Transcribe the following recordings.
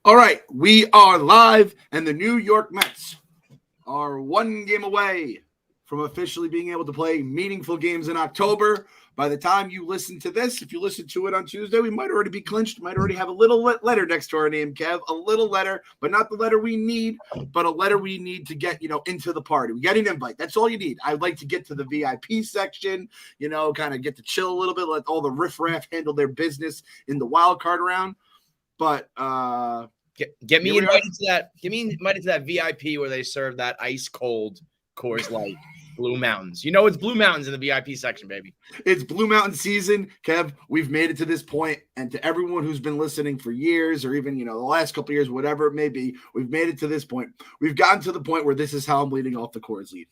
All right, we are live, and the New York Mets are one game away from officially being able to play meaningful games in October. By the time you listen to this, if you listen to it on Tuesday, we might already be clinched, might already have a little letter next to our name, Kev, a little letter, but not the letter we need, but a letter we need to get, into the party. We get an invite. That's all you need. I'd like to get to the VIP section, kind of get to chill a little bit, let all the riffraff handle their business in the wild card round. But get me invited to that. Get me invited to that VIP where they serve that ice cold Coors Light, Blue Mountains. It's Blue Mountains in the VIP section, baby. It's Blue Mountain season, Kev. We've made it to this point, and to everyone who's been listening for years, or even the last couple of years, whatever it may be, we've made it to this point. We've gotten to the point where this is how I'm leading off the Coors lead.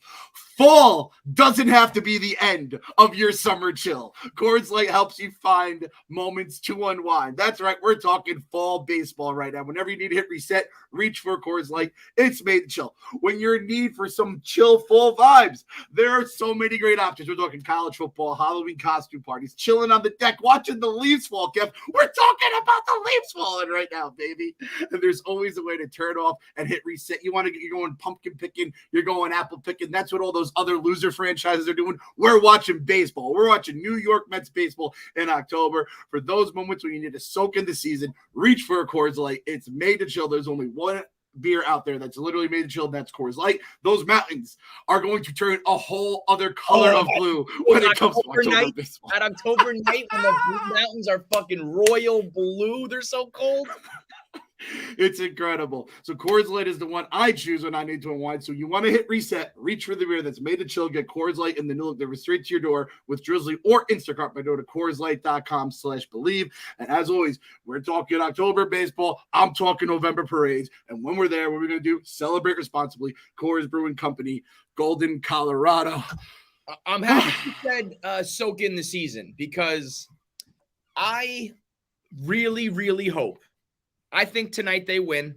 Fall doesn't have to be the end of your summer chill. Coors Light helps you find moments to unwind. That's right. We're talking fall baseball right now. Whenever you need to hit reset, reach for Coors Light. It's made to chill. When you're in need for some chill fall vibes, there are so many great options. We're talking college football, Halloween costume parties, chilling on the deck, watching the leaves fall, Kev. We're talking about the leaves falling right now, baby. And there's always a way to turn off and hit reset. You're going pumpkin picking, you're going apple picking. That's what all those other loser franchises are doing. We're watching baseball. We're watching New York Mets baseball in October. For those moments when you need to soak in the season, reach for a Coors Light. It's made to chill. There's only one beer out there that's literally made to chill, and that's Coors Light. Those mountains are going to turn a whole other color of blue when it comes to October baseball. At October night, when the Blue Mountains are fucking royal blue, they're so cold. It's incredible. So Coors Light is the one I choose when I need to unwind. So you want to hit reset, reach for the beer that's made to chill, get Coors Light in the new look delivered straight to your door with Drizly or Instacart by going to CoorsLight.com/believe. And as always, we're talking October baseball. I'm talking November parades. And when we're there, what we're going to do, celebrate responsibly. Coors Brewing Company, Golden, Colorado. I'm happy you said soak in the season, because I really, really hope. I think tonight they win,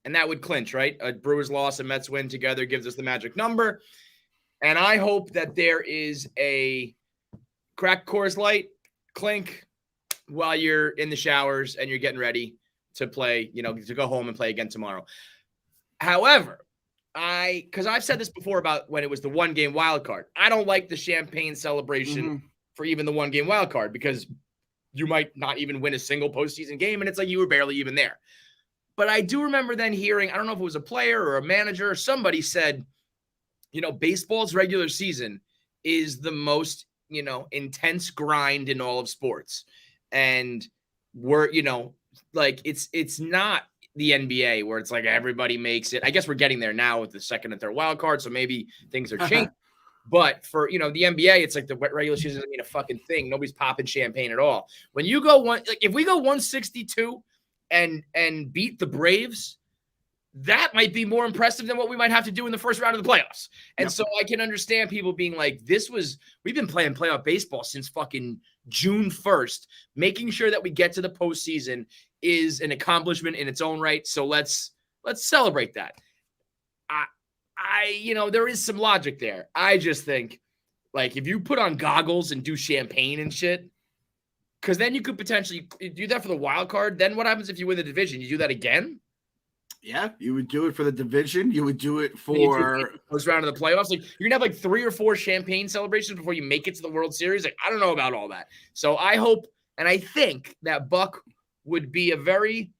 and that would clinch, right? A Brewers loss and Mets win together gives us the magic number. And I hope that there is a crack Coors Light, clink, while you're in the showers and you're getting ready to play, to go home and play again tomorrow. However, because I've said this before about when it was the one-game wild card, I don't like the champagne celebration for even the one-game wild card, because you might not even win a single postseason game, and it's like you were barely even there. But I do remember then hearing, I don't know if it was a player or a manager or somebody said, baseball's regular season is the most, intense grind in all of sports. And we're, it's not the NBA where it's like everybody makes it. I guess we're getting there now with the second and third wild card, so maybe things are changing. But for, the NBA, it's like the regular season doesn't mean a fucking thing. Nobody's popping champagne at all. When you go if we go 162 and beat the Braves, that might be more impressive than what we might have to do in the first round of the playoffs. And so I can understand people being like, we've been playing playoff baseball since fucking June 1st. Making sure that we get to the postseason is an accomplishment in its own right. So let's celebrate that. There is some logic there. I just think, if you put on goggles and do champagne and shit, because then you could potentially do that for the wild card. Then what happens if you win the division? You do that again? Yeah, you would do it for the division. You would do it for first round of the playoffs. You're gonna have 3 or 4 champagne celebrations before you make it to the World Series. I don't know about all that. So I hope and I think that Buck would be a very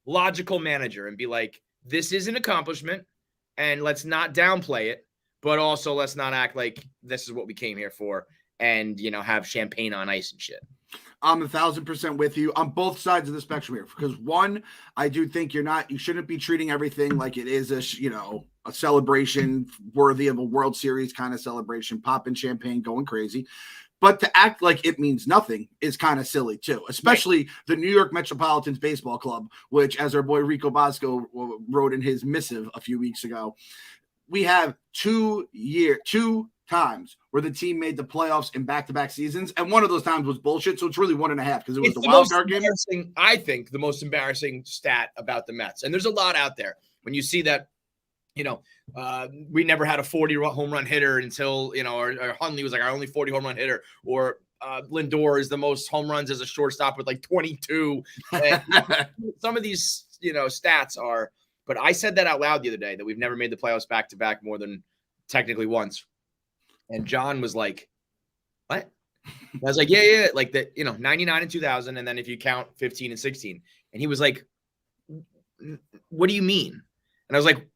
logical manager and be like, this is an accomplishment. And let's not downplay it, but also let's not act like this is what we came here for and, have champagne on ice and shit. I'm 1,000% with you on both sides of the spectrum here. Because one, I do think you shouldn't be treating everything like it is a celebration worthy of a World Series kind of celebration, popping champagne, going crazy. But to act like it means nothing is kind of silly too, especially the New York Metropolitans Baseball Club, which, as our boy Rico Bosco wrote in his missive a few weeks ago, we have 2 times where the team made the playoffs in back-to-back seasons, and one of those times was bullshit, so it's really 1.5 because it was the wild card game. I think the most embarrassing stat about the Mets, and there's a lot out there, when you see that, we never had a 40 home run hitter until, or Hundley was our only 40 home run hitter, or Lindor is the most home runs as a shortstop with 22. And some of these stats are. But I said that out loud the other day, that we've never made the playoffs back-to-back more than technically once. And John was like, what? I was like, yeah. Like that, 99 and 2000. And then if you count 15 and 16. And he was like, what do you mean? And I was like,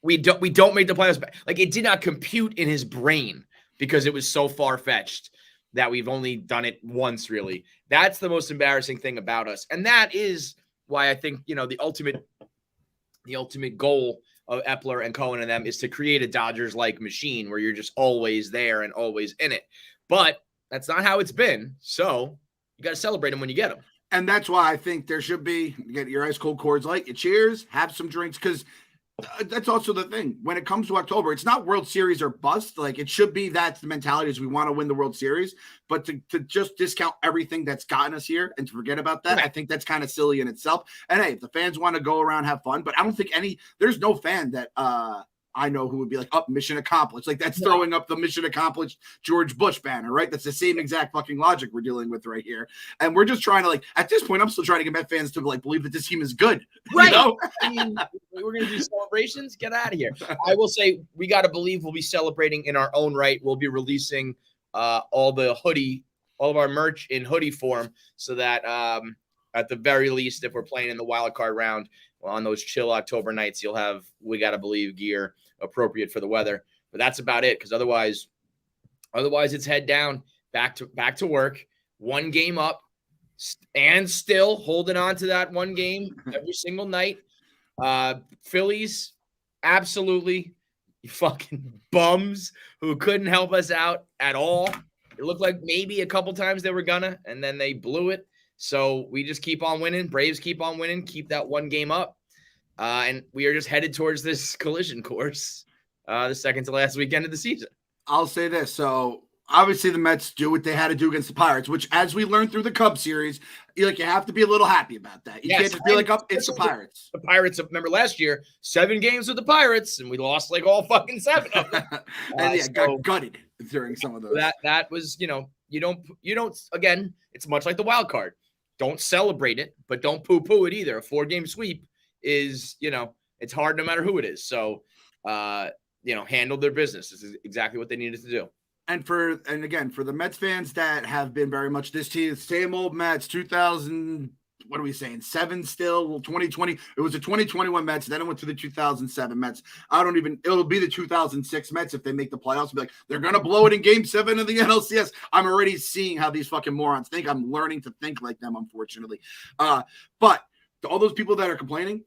we don't make the playoffs back. Like, it did not compute in his brain because it was so far-fetched that we've only done it once, really. That's the most embarrassing thing about us. And that is why I think, the ultimate goal of Epler and Cohen and them is to create a Dodgers-like machine where you're just always there and always in it. But that's not how it's been. So you got to celebrate them when you get them. And that's why I think there should be, you get your ice cold Coors Light, you cheers, have some drinks, because that's also the thing. When it comes to October, it's not World Series or bust. Like, it should be that's the mentality is we want to win the World Series. But to just discount everything that's gotten us here and to forget about that, I think that's kind of silly in itself. And hey, if the fans want to go around, have fun. But I don't think there's no fan that I know who would be like, mission accomplished. Like, that's throwing up the mission accomplished George Bush banner, right? That's the same exact fucking logic we're dealing with right here. And we're just trying to, at this point, I'm still trying to get Met fans to believe that this team is good. Right. I mean, we're going to do celebrations. Get out of here. I will say we got to believe we'll be celebrating in our own right. We'll be releasing all of our merch in hoodie form so that at the very least, if we're playing in the wild card round on those chill October nights, you'll have, we got to believe, gear appropriate for the weather. But that's about it, because otherwise it's head down, back to work, one game up, and still holding on to that one game every single night. Phillies, absolutely, you fucking bums who couldn't help us out at all. It looked like maybe a couple times they were gonna, and then they blew it. So we just keep on winning. Braves keep on winning. Keep that one game up. And we are just headed towards this collision course the second to last weekend of the season. I'll say this. So obviously the Mets do what they had to do against the Pirates, which, as we learned through the Cubs series, you have to be a little happy about that. You can't just be like, it's the Pirates. The Pirates, remember last year, 7 games with the Pirates, and we lost all fucking 7 of them. And got gutted during some of those. That was, you don't, again, it's much like the wild card. Don't celebrate it, but don't poo-poo it either. A 4-game sweep is, it's hard no matter who it is. So, handle their business. This is exactly what they needed to do. And again, for the Mets fans that have been very much this team, same old Mets, 2000, what are we saying? 7 still, 2020. It was the 2021 Mets. Then it went to the 2007 Mets. It'll be the 2006 Mets if they make the playoffs. Be like, they're going to blow it in game 7 of the NLCS. I'm already seeing how these fucking morons think. I'm learning to think like them, unfortunately. But to all those people that are complaining,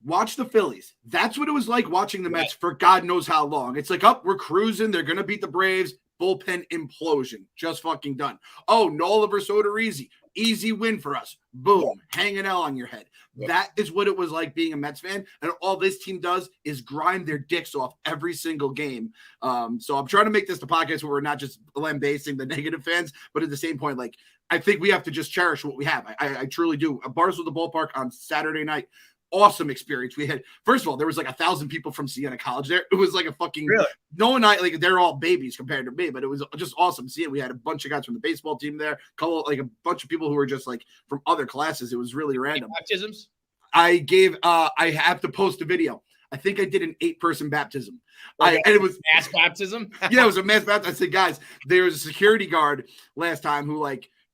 watch the Phillies. That's what it was like watching the Mets for God knows how long. It's like, we're cruising. They're going to beat the Braves. Bullpen implosion. Just fucking done. Oh, Nola versus Odorizzi. Easy win for us. Boom. Hang an L on your head. That is what it was like being a Mets fan. And all this team does is grind their dicks off every single game. So I'm trying to make this the podcast where we're not just lambasting the negative fans, but at the same point, I think we have to just cherish what we have. I truly do. Barstool, the ballpark on Saturday night. Awesome experience. We had, first of all, there was 1,000 people from Siena College there. It was like a fucking they're all babies compared to me, but it was just awesome to see it. We had a bunch of guys from the baseball team there, a bunch of people who were just from other classes. It was really random. Baptisms? I have to post a video. I think I did an 8-person baptism. And it was mass baptism. Yeah, it was a mass baptism. I said, guys, there was a security guard last time who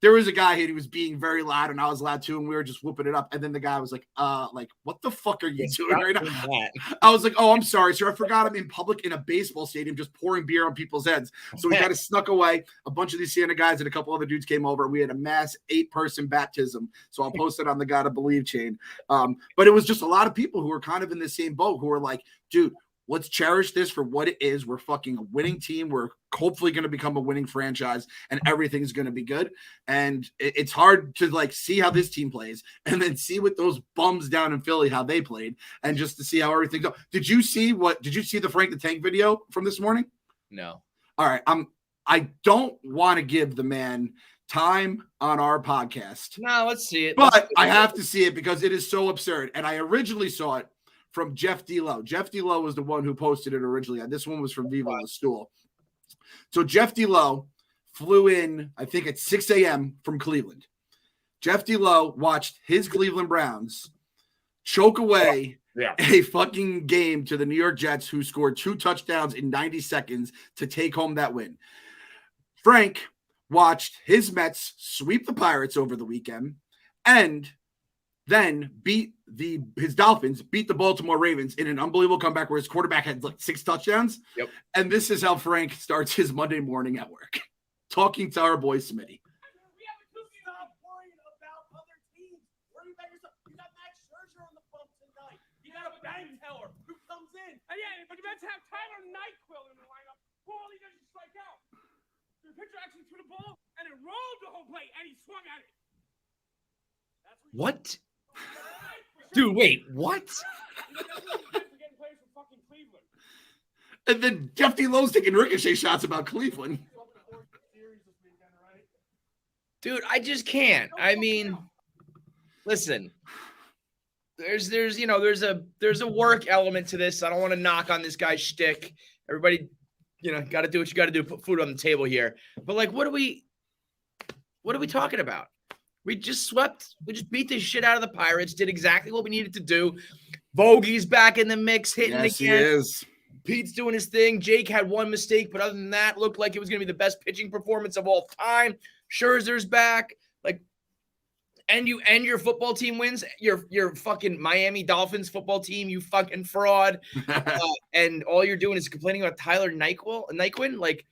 there was a guy here, he was being very loud, and I was loud too, and we were just whooping it up. And then the guy was like, what the fuck are you doing right now? I was like, oh, I'm sorry, sir. I forgot I'm in public in a baseball stadium just pouring beer on people's heads. So we kind of snuck away. A bunch of these Siena guys and a couple other dudes came over. We had a mass 8-person baptism. So I'll post it on the Gotta Believe chain. But it was just a lot of people who were kind of in the same boat who were like, dude, let's cherish this for what it is. We're fucking a winning team. We're hopefully going to become a winning franchise, and everything's going to be good. And it's hard to see how this team plays and then see what those bums down in Philly, how they played, and just to see how everything goes. Did you see the Frank the Tank video from this morning? No. All right. I don't want to give the man time on our podcast. No, let's see it. But I have to see it because it is so absurd. And I originally saw it from Jeff D-Low. Jeff D-Low was the one who posted it originally. This one was from Viva La Stool. So Jeff D-Low flew in, I think at 6 a.m. from Cleveland. Jeff D-Low watched his Cleveland Browns choke away Yeah. a fucking game to the New York Jets, who scored 2 touchdowns in 90 seconds to take home that win. Frank watched his Mets sweep the Pirates over the weekend and then his Dolphins beat the Baltimore Ravens in an unbelievable comeback where his quarterback had like 6 touchdowns. Yep. And this is how Frank starts his Monday morning at work, talking to our boy Smitty. Stop worrying about other teams. Worry about yourself. You got Max Scherzer on the bump tonight. You got a bank teller who comes in. And yeah, but you better have Tyler Nyquil in the lineup. All he does is strike out. The pitcher actually threw the ball and it rolled the whole plate and he swung at it. What? Dude, wait, what? And then Jeff D. Lowe's taking ricochet shots about Cleveland. Dude, I just can't. I mean, listen. There's a work element to this. I don't want to knock on this guy's shtick. Everybody, got to do what you got to do. Put food on the table here. But like, what are we talking about? We just beat the shit out of the Pirates. Did exactly what we needed to do. Bogey's back in the mix, hitting yes, again. He is. Pete's doing his thing. Jake had one mistake, but other than that, looked like it was going to be the best pitching performance of all time. Scherzer's back. And your football team wins. Your fucking Miami Dolphins football team, you fucking fraud. And all you're doing is complaining about Tyler Nyquin. Like,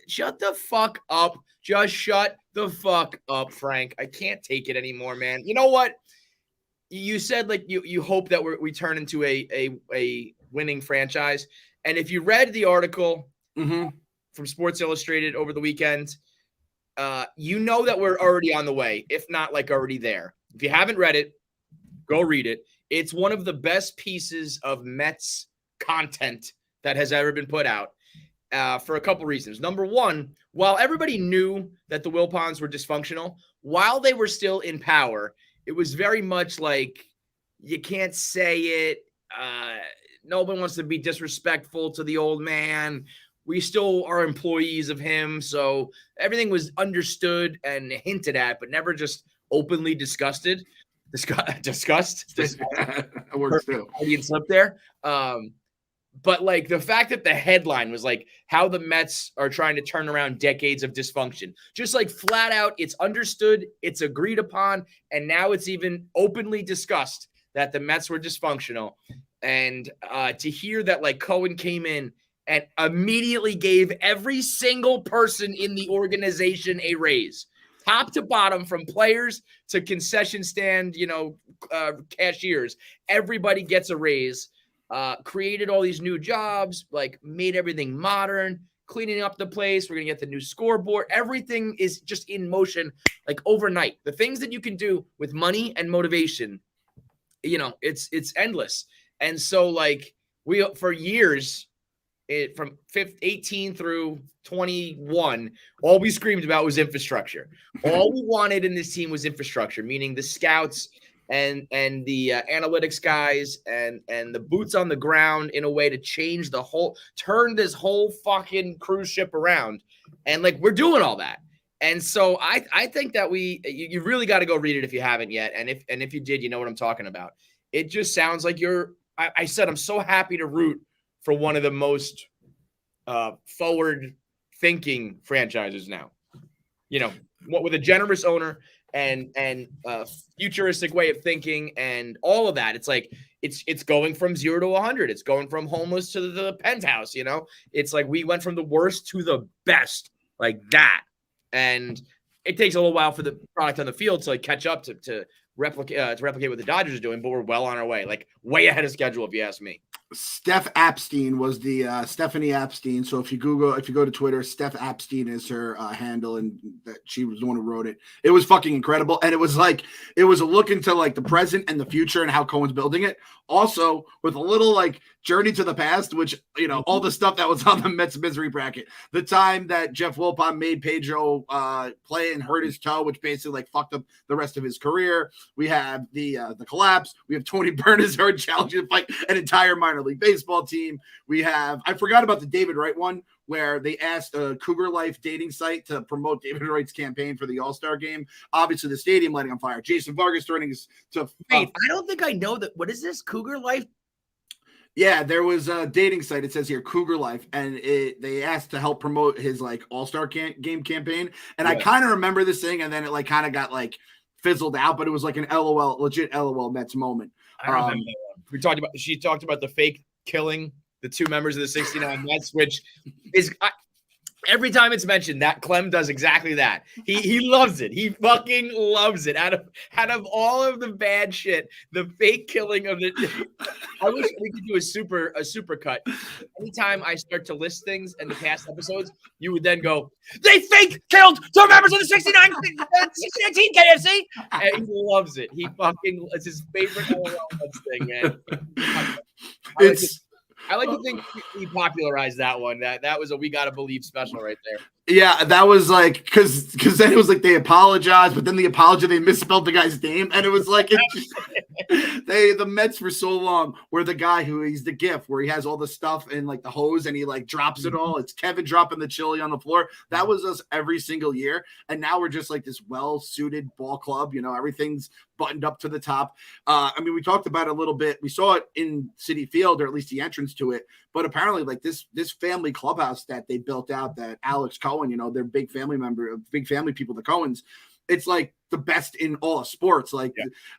shut the fuck up. Just shut the fuck up, Frank. I can't take it anymore, man. You know what? You said like you hope that we turn into a winning franchise. And if you read the article from Sports Illustrated over the weekend, you know that we're already on the way, if not like already there. If you haven't read it, go read it. It's one of the best pieces of Mets content that has ever been put out for a couple reasons. Number one, while everybody knew that the Wilpons were dysfunctional, while they were still in power, it was very much like you can't say it. Nobody wants to be disrespectful to the old man. We still are employees of him. So everything was understood and hinted at, but never just openly discussed. Discussed. That works too. Audience up there. But like the fact that the headline was like how the Mets are trying to turn around decades of dysfunction, just like flat out, it's understood, it's agreed upon, and now it's even openly discussed that the Mets were dysfunctional. And to hear that like Cohen came in and immediately gave every single person in the organization a raise, top to bottom, from players to concession stand, cashiers, everybody gets a raise. Created all these new jobs, like made everything modern, cleaning up the place. We're going to get the new scoreboard. Everything is just in motion, like overnight. The things that you can do with money and motivation, it's endless. And so like we, for years, from 18 through 21, all we screamed about was infrastructure. All we wanted in this team was infrastructure, meaning the scouts and the analytics guys and the boots on the ground in a way to turn this whole fucking cruise ship around. And like, we're doing all that. And so I think that you really got to go read it if you haven't yet. And if you did, you know what I'm talking about. It just sounds like I said, I'm so happy to root for one of the most forward thinking franchises now, what with a generous owner and futuristic way of thinking and all of that. It's like it's going from 0 to 100. It's going from homeless to the penthouse. It's like we went from the worst to the best, like that. And it takes a little while for the product on the field to like catch up to replicate what the Dodgers are doing, but we're well on our way, like way ahead of schedule, if you ask me. Steph Apstein was the Stephanie Apstein. So if you go to Twitter, Steph Apstein is her handle, and that she was the one who wrote it. It was fucking incredible, and it was a look into like the present and the future and how Cohen's building it. Also with a little like journey to the past, which all the stuff that was on the Mets misery bracket. The time that Jeff Wilpon made Pedro play and hurt his toe, which basically like fucked up the rest of his career. We have the collapse. We have Tony Bernazard challenging to fight an entire minor league baseball team. We have, I forgot about the David Wright one where they asked a Cougar Life dating site to promote David Wright's campaign for the All-Star game. Obviously, the stadium lighting on fire. Jason Vargas threatening to. Wait, I don't think I know that. What is this? Cougar Life? Yeah, there was a dating site. It says here Cougar Life, and they asked to help promote his like All-Star game campaign. And I kind of remember this thing, and then it like kind of got like fizzled out, but it was like an LOL, legit LOL Mets moment. I don't remember that one. She talked about the fake killing the two members of the 69 Mets, which is every time it's mentioned that Clem does exactly that. He loves it. He fucking loves it. Out of all of the bad shit, the fake killing of the. I wish we could do a super cut. Anytime I start to list things in the past episodes, you would then go, "They fake killed two members of the 69 team, KFC." And he loves it. It's his favorite thing, man. I like to think he popularized that one. That was a We Gotta Believe special right there. Yeah, that was like because then it was like they apologized, but then the apology they misspelled the guy's name, and it was like the Mets for so long were the guy who he's the GIF where he has all the stuff and like the hose and he like drops it all. It's Kevin dropping the chili on the floor. That was us every single year, and now we're just like this well-suited ball club. You know, everything's buttoned up to the top. I mean, we talked about it a little bit. We saw it in Citi Field, or at least the entrance to it. But apparently, like this family clubhouse that they built out, that Alex Cohen, you know, their big family people, the Cohens, it's like the best in all of sports. Like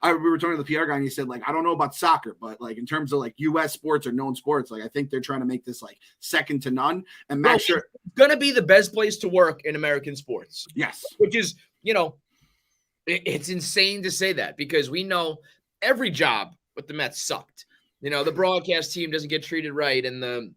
we were talking to the PR guy, and he said, like, I don't know about soccer, but like in terms of like U.S. sports or known sports, like I think they're trying to make this like second to none. And make sure it's gonna be the best place to work in American sports. Yes, which is, you know, it's insane to say that because we know every job with the Mets sucked. You know, the broadcast team doesn't get treated right, and the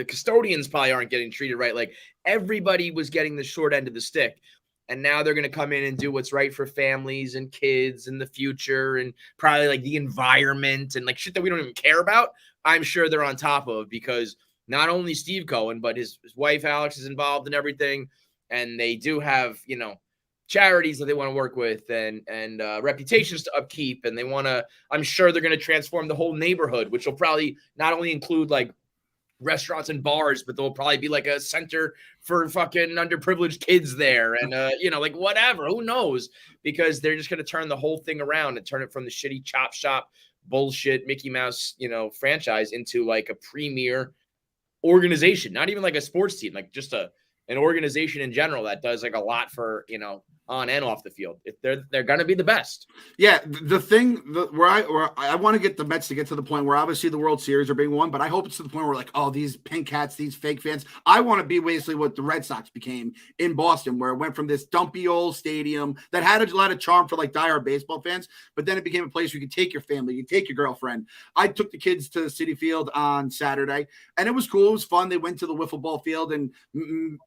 custodians probably aren't getting treated right. Like everybody was getting the short end of the stick, and now they're going to come in and do what's right for families and kids and the future and probably like the environment and like shit that we don't even care about. I'm sure they're on top of because not only Steve Cohen, but his wife Alex is involved in everything, and they do have, you know, charities that they want to work with and reputations to upkeep. And they want to, I'm sure they're going to transform the whole neighborhood, which will probably not only include like restaurants and bars, but there'll probably be like a center for fucking underprivileged kids there. And, you know, like whatever, who knows, because they're just going to turn the whole thing around and turn it from the shitty chop shop bullshit Mickey Mouse, you know, franchise into like a premier organization, not even like a sports team, like just an organization in general that does like a lot for, you know, on and off the field. If they're going to be the best. Yeah. The thing where I want to get the Mets to get to the point where obviously the World Series are being won, but I hope it's to the point where like, oh, these pink hats, these fake fans. I want to be basically what the Red Sox became in Boston, where it went from this dumpy old stadium that had a lot of charm for like diehard baseball fans, but then it became a place where you could take your family, you could take your girlfriend. I took the kids to Citi Field on Saturday, and it was cool. It was fun. They went to the wiffle ball field, and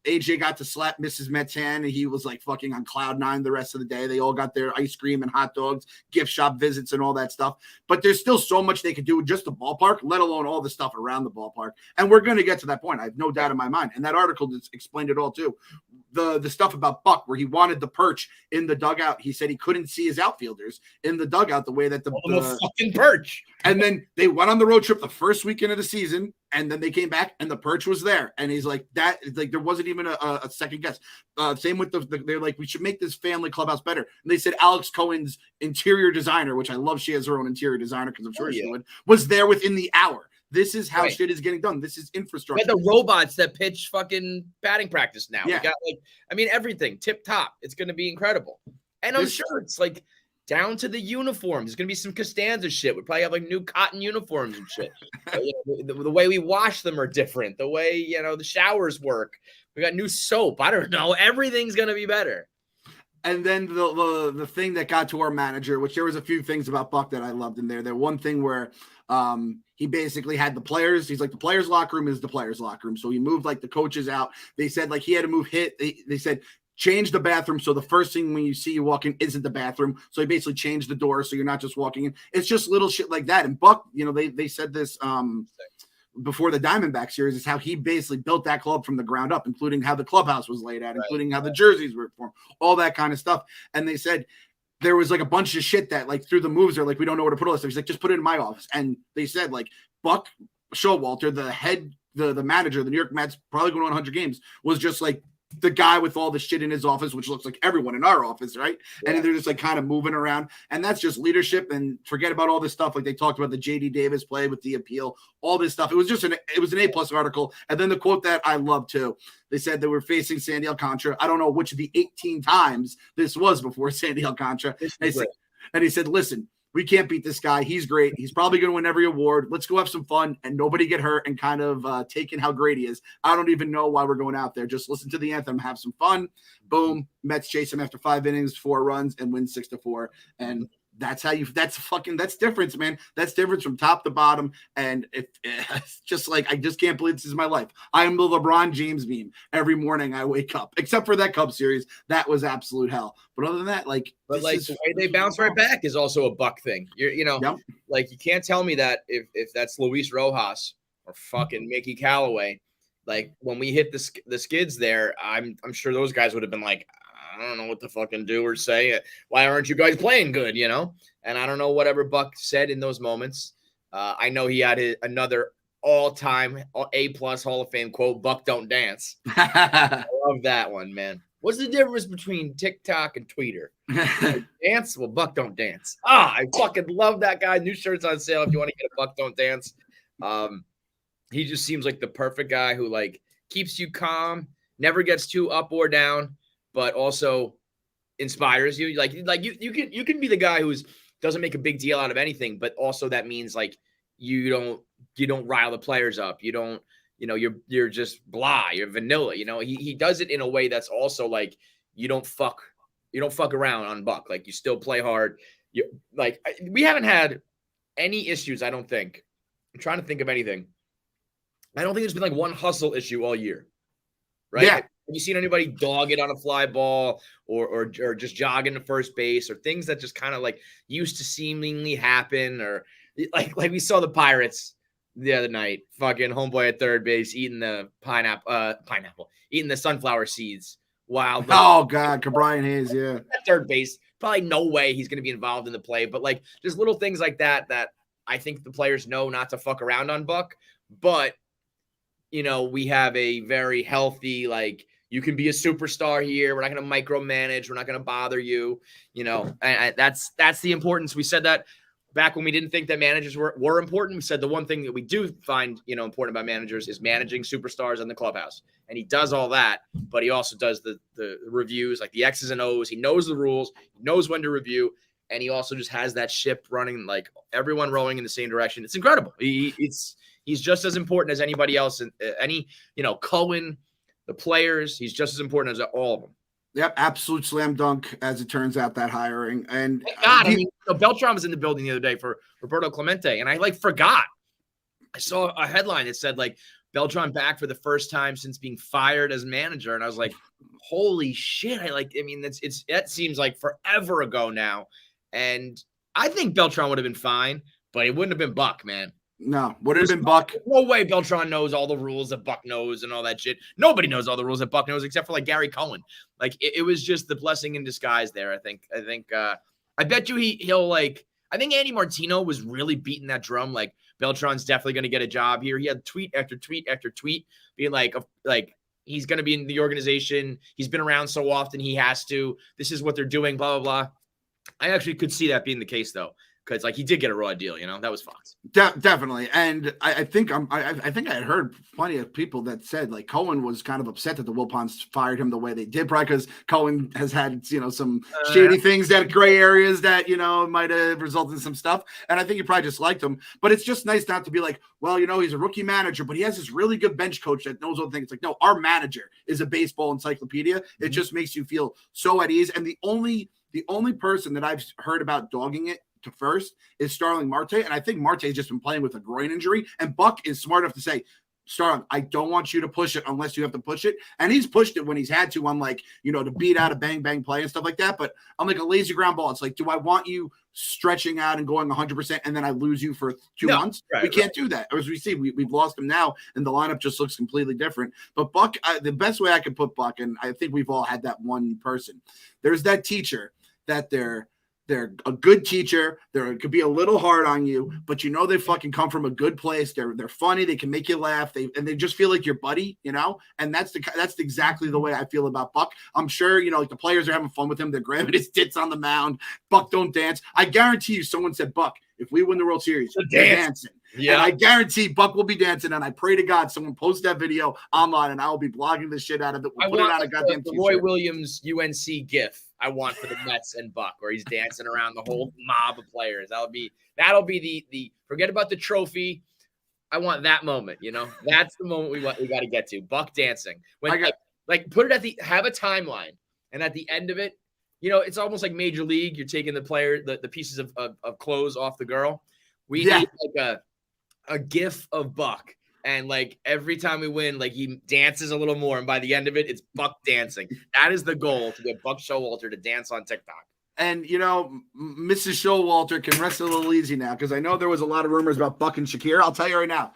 AJ got to slap Mrs. Met's hand, and he was like fucking on cloud nine the rest of the day. They all got their ice cream and hot dogs, gift shop visits, and all that stuff. But there's still so much they could do with just the ballpark, let alone all the stuff around the ballpark. And we're going to get to that point. I have no doubt in my mind. And that article just explained it all too. The stuff about Buck, where he wanted the perch in the dugout. He said he couldn't see his outfilders in the dugout the way that the fucking perch. And then they went on the road trip the first weekend of the season, and then they came back and the perch was there. And he's like, that, like, there wasn't even a second guess. Same with they're like, we should make this family clubhouse better. And they said Alex Cohen's interior designer, which I love, she has her own interior designer because I'm sure she would, was there within the hour. This is how shit is getting done. This is infrastructure. The robots that pitch fucking batting practice now. Yeah. We got like, I mean, everything tip top. It's going to be incredible. And I'm sure it's like down to the uniforms. There's going to be some Costanza shit. We probably have like new cotton uniforms and shit. You know, the way we wash them are different. The way, you know, the showers work. We got new soap. I don't know. Everything's going to be better. And then the thing that got to our manager, which there was a few things about Buck that I loved in there. There one thing where he basically had the players. He's like, the players' locker room is the players' locker room. So he moved like the coaches out. They said like he had to move They said change the bathroom. So the first thing when you see you walk in isn't the bathroom. So he basically changed the door. So you're not just walking in. It's just little shit like that. And Buck, you know, they said this before the Diamondback series is how he basically built that club from the ground up, including how the clubhouse was laid out, including how the jerseys were formed, all that kind of stuff. And they said there was like a bunch of shit that like through the moves are like, we don't know where to put all this stuff. He's like, just put it in my office. And they said like Buck Showalter, the head the manager, the New York Mets, probably going to 100 games, was just like the guy with all the shit in his office, which looks like everyone in our office, right? Yeah. And they're just like kind of moving around. And that's just leadership. And forget about all this stuff. Like they talked about the JD Davis play with the appeal, all this stuff. It was just an A+ article. And then the quote that I love too, they said they were facing Sandy Alcantara. I don't know which of the 18 times this was before Sandy Alcantara. And he said, listen, we can't beat this guy. He's great. He's probably going to win every award. Let's go have some fun and nobody get hurt and kind of take in how great he is. I don't even know why we're going out there. Just listen to the anthem, have some fun. Boom. Mets chase him after 5 innings, 4 runs, and win 6-4. And that's difference, man. That's difference from top to bottom. And it's just like, I just can't believe this is my life. I am the LeBron James meme every morning I wake up, except for that Cubs series. That was absolute hell. But other than that, the way they bounce right back is also a Buck thing. Like you can't tell me that if that's Luis Rojas or fucking Mickey Callaway, like when we hit the skids there, I'm sure those guys would have been like, I don't know what to fucking do or say. Why aren't you guys playing good, And I don't know whatever Buck said in those moments. I know he had another all-time A+ Hall of Fame quote, Buck don't dance. I love that one, man. What's the difference between TikTok and Twitter? Dance? Well, Buck don't dance. I fucking love that guy. New shirts on sale if you want to get a Buck don't dance. He just seems like the perfect guy who keeps you calm, never gets too up or down, but also inspires you. You can be the guy who's doesn't make a big deal out of anything, but also that means you don't rile the players up. You don't, you're just blah, you're vanilla. He does it in a way that's also you don't fuck around on Buck. You still play hard. We haven't had any issues, I don't think. I'm trying to think of anything. I don't think there's been one hustle issue all year. Right? Yeah. Have you seen anybody dog it on a fly ball or just jog into first base or things that just kind of used to seemingly happen, or like we saw the Pirates the other night, fucking homeboy at third base eating the eating the sunflower seeds while Cabrian Hayes, yeah. At third base, probably no way he's going to be involved in the play, but just little things like that I think the players know not to fuck around on Buck, but we have a very healthy, you can be a superstar here. We're not going to micromanage. We're not going to bother you, and that's the importance. We said that back when we didn't think that managers were important. We said the one thing that we do find, important about managers is managing superstars in the clubhouse. And he does all that, but he also does the reviews, the X's and O's. He knows the rules, he knows when to review. And he also just has that ship running, everyone rowing in the same direction. It's incredible. He's just as important as anybody else. And Cohen, the players, he's just as important as all of them. Yep, absolute slam dunk, as it turns out, that hiring. And thank God, Beltran was in the building the other day for Roberto Clemente, and I forgot. I saw a headline that said Beltran back for the first time since being fired as manager, and I was like, holy shit! That seems like forever ago now, and I think Beltran would have been fine, but it wouldn't have been Buck, man. No, would it have been Buck? No way Beltran knows all the rules that Buck knows and all that shit. Nobody knows all the rules that Buck knows except for Gary Cohen. It was just the blessing in disguise there, I think. I bet you he'll I think Andy Martino was really beating that drum. Beltran's definitely going to get a job here. He had tweet after tweet after tweet being he's going to be in the organization. He's been around so often he has to. This is what they're doing, blah, blah, blah. I actually could see that being the case, though. Because he did get a raw deal, that was Fox. Definitely, and I think I had heard plenty of people that said Cohen was kind of upset that the Wilpons fired him the way they did, probably because Cohen has had some shady things, that gray areas that might have resulted in some stuff, and I think he probably just liked him. But it's just nice not to be he's a rookie manager, but he has this really good bench coach that knows all the things. No, our manager is a baseball encyclopedia. Mm-hmm. It just makes you feel so at ease. And the only person that I've heard about dogging it to first is Starling Marte, and I think Marte's just been playing with a groin injury, and Buck is smart enough to say, Starling, I don't want you to push it unless you have to push it, and he's pushed it when he's had to on to beat out a bang bang play and stuff like that, but on a lazy ground ball, it's do I want you stretching out and going 100% and then I lose you for 2 months? We can't do that. As we see, we've lost him now, and the lineup just looks completely different. But Buck, the best way I could put Buck, and I think we've all had that one person, there's that teacher that They're a good teacher. They could be a little hard on you, but they fucking come from a good place. They're funny. They can make you laugh. They just feel like your buddy, And that's exactly the way I feel about Buck. I'm sure like the players are having fun with him. They're grabbing his tits on the mound. Buck don't dance. I guarantee you, someone said, Buck, if we win the World Series, you're dancing. Yeah. And I guarantee Buck will be dancing, and I pray to God someone post that video online, and I will be blogging the shit out of it. We'll put it on a goddamn the Roy Williams UNC gif I want for the Mets and Buck, where he's dancing around the whole mob of players. That'll be the forget about the trophy. I want that moment. That's the moment we got to get to. Buck dancing. When put it have a timeline, and at the end of it, it's almost like Major League. You're taking the pieces of clothes off the girl. We need like a gif of Buck, and like every time we win, like he dances a little more, and by the end of it, it's Buck dancing. That is the goal, to get Buck Showalter to dance on TikTok. And Mrs. Showalter can rest a little easy now, because I know there was a lot of rumors about Buck and Shakira. I'll tell you right now,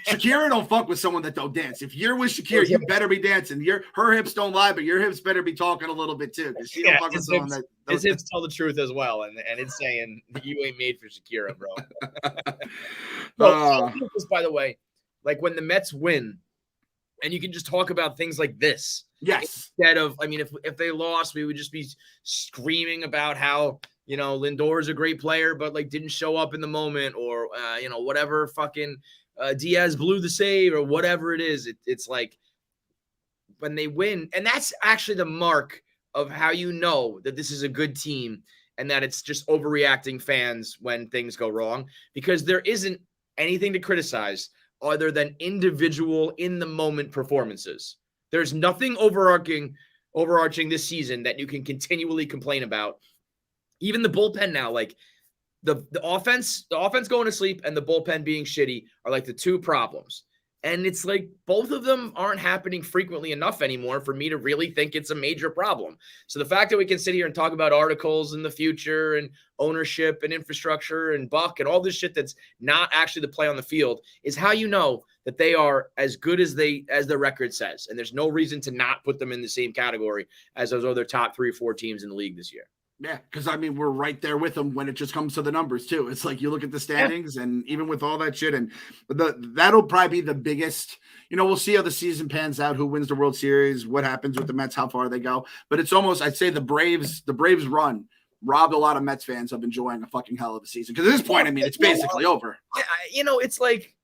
Shakira don't fuck with someone that don't dance. If you're with Shakira, you better be dancing. Her hips don't lie, but your hips better be talking a little bit too, because she don't fuck with someone that. His hips tell the truth as well, and it's saying you ain't made for Shakira, bro. By the way, like when the Mets win, and you can just talk about things like this. Yes. Instead of, if they lost, we would just be screaming about how, Lindor is a great player, but like didn't show up in the moment, or, whatever fucking Diaz blew the save, or whatever it is. It's like when they win, and that's actually the mark of how that this is a good team, and that it's just overreacting fans when things go wrong, because there isn't anything to criticize other than individual in the moment performances. There's nothing overarching this season that you can continually complain about. Even the bullpen now, like the offense going to sleep and the bullpen being shitty are like the two problems. And it's like both of them aren't happening frequently enough anymore for me to really think it's a major problem. So the fact that we can sit here and talk about articles in the future and ownership and infrastructure and Buck and all this shit that's not actually the play on the field is how that they are as good as the record says. And there's no reason to not put them in the same category as those other top 3 or 4 teams in the league this year. Yeah, because we're right there with them when it just comes to the numbers too. It's like you look at the standings, and even with all that shit, and that'll probably be the biggest. We'll see how the season pans out, who wins the World Series, what happens with the Mets, how far they go. But it's almost, I'd say, the Braves run robbed a lot of Mets fans of enjoying a fucking hell of a season. Because at this point, it's basically over. It's like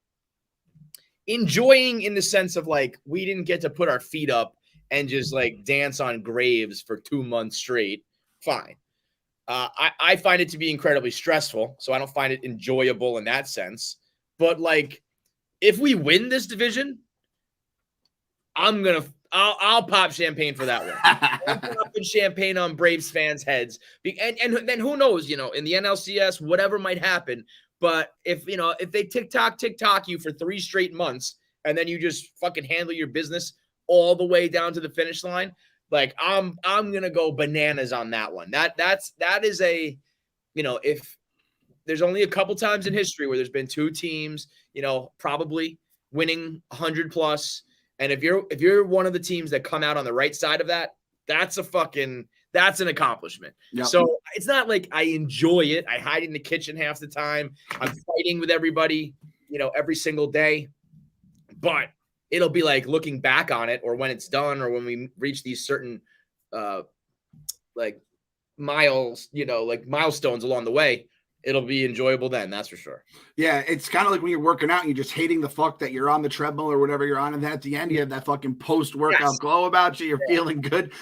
enjoying in the sense of like we didn't get to put our feet up and just like dance on graves for 2 months straight. Fine. I find it to be incredibly stressful, so I don't find it enjoyable in that sense. But like, if we win this division, I'll pop champagne for that one. I'll pop champagne on Braves fans' heads, and then who knows? In the NLCS, whatever might happen. But if they TikTok you for 3 straight months, and then you just fucking handle your business all the way down to the finish line. Like I'm gonna go bananas on that one. That is a, if there's only a couple times in history where there's been 2 teams, probably winning 100 plus, and if you're one of the teams that come out on the right side of that, that's an accomplishment. Yep. So it's not like I enjoy it. I hide in the kitchen half the time. I'm fighting with everybody, every single day, but it'll be like looking back on it, or when it's done, or when we reach these certain like milestones along the way, it'll be enjoyable then. That's for sure. Yeah. It's kind of like when you're working out and you're just hating the fuck that you're on the treadmill or whatever you're on. And then at the end, you have that fucking post-workout glow about you. You're feeling good.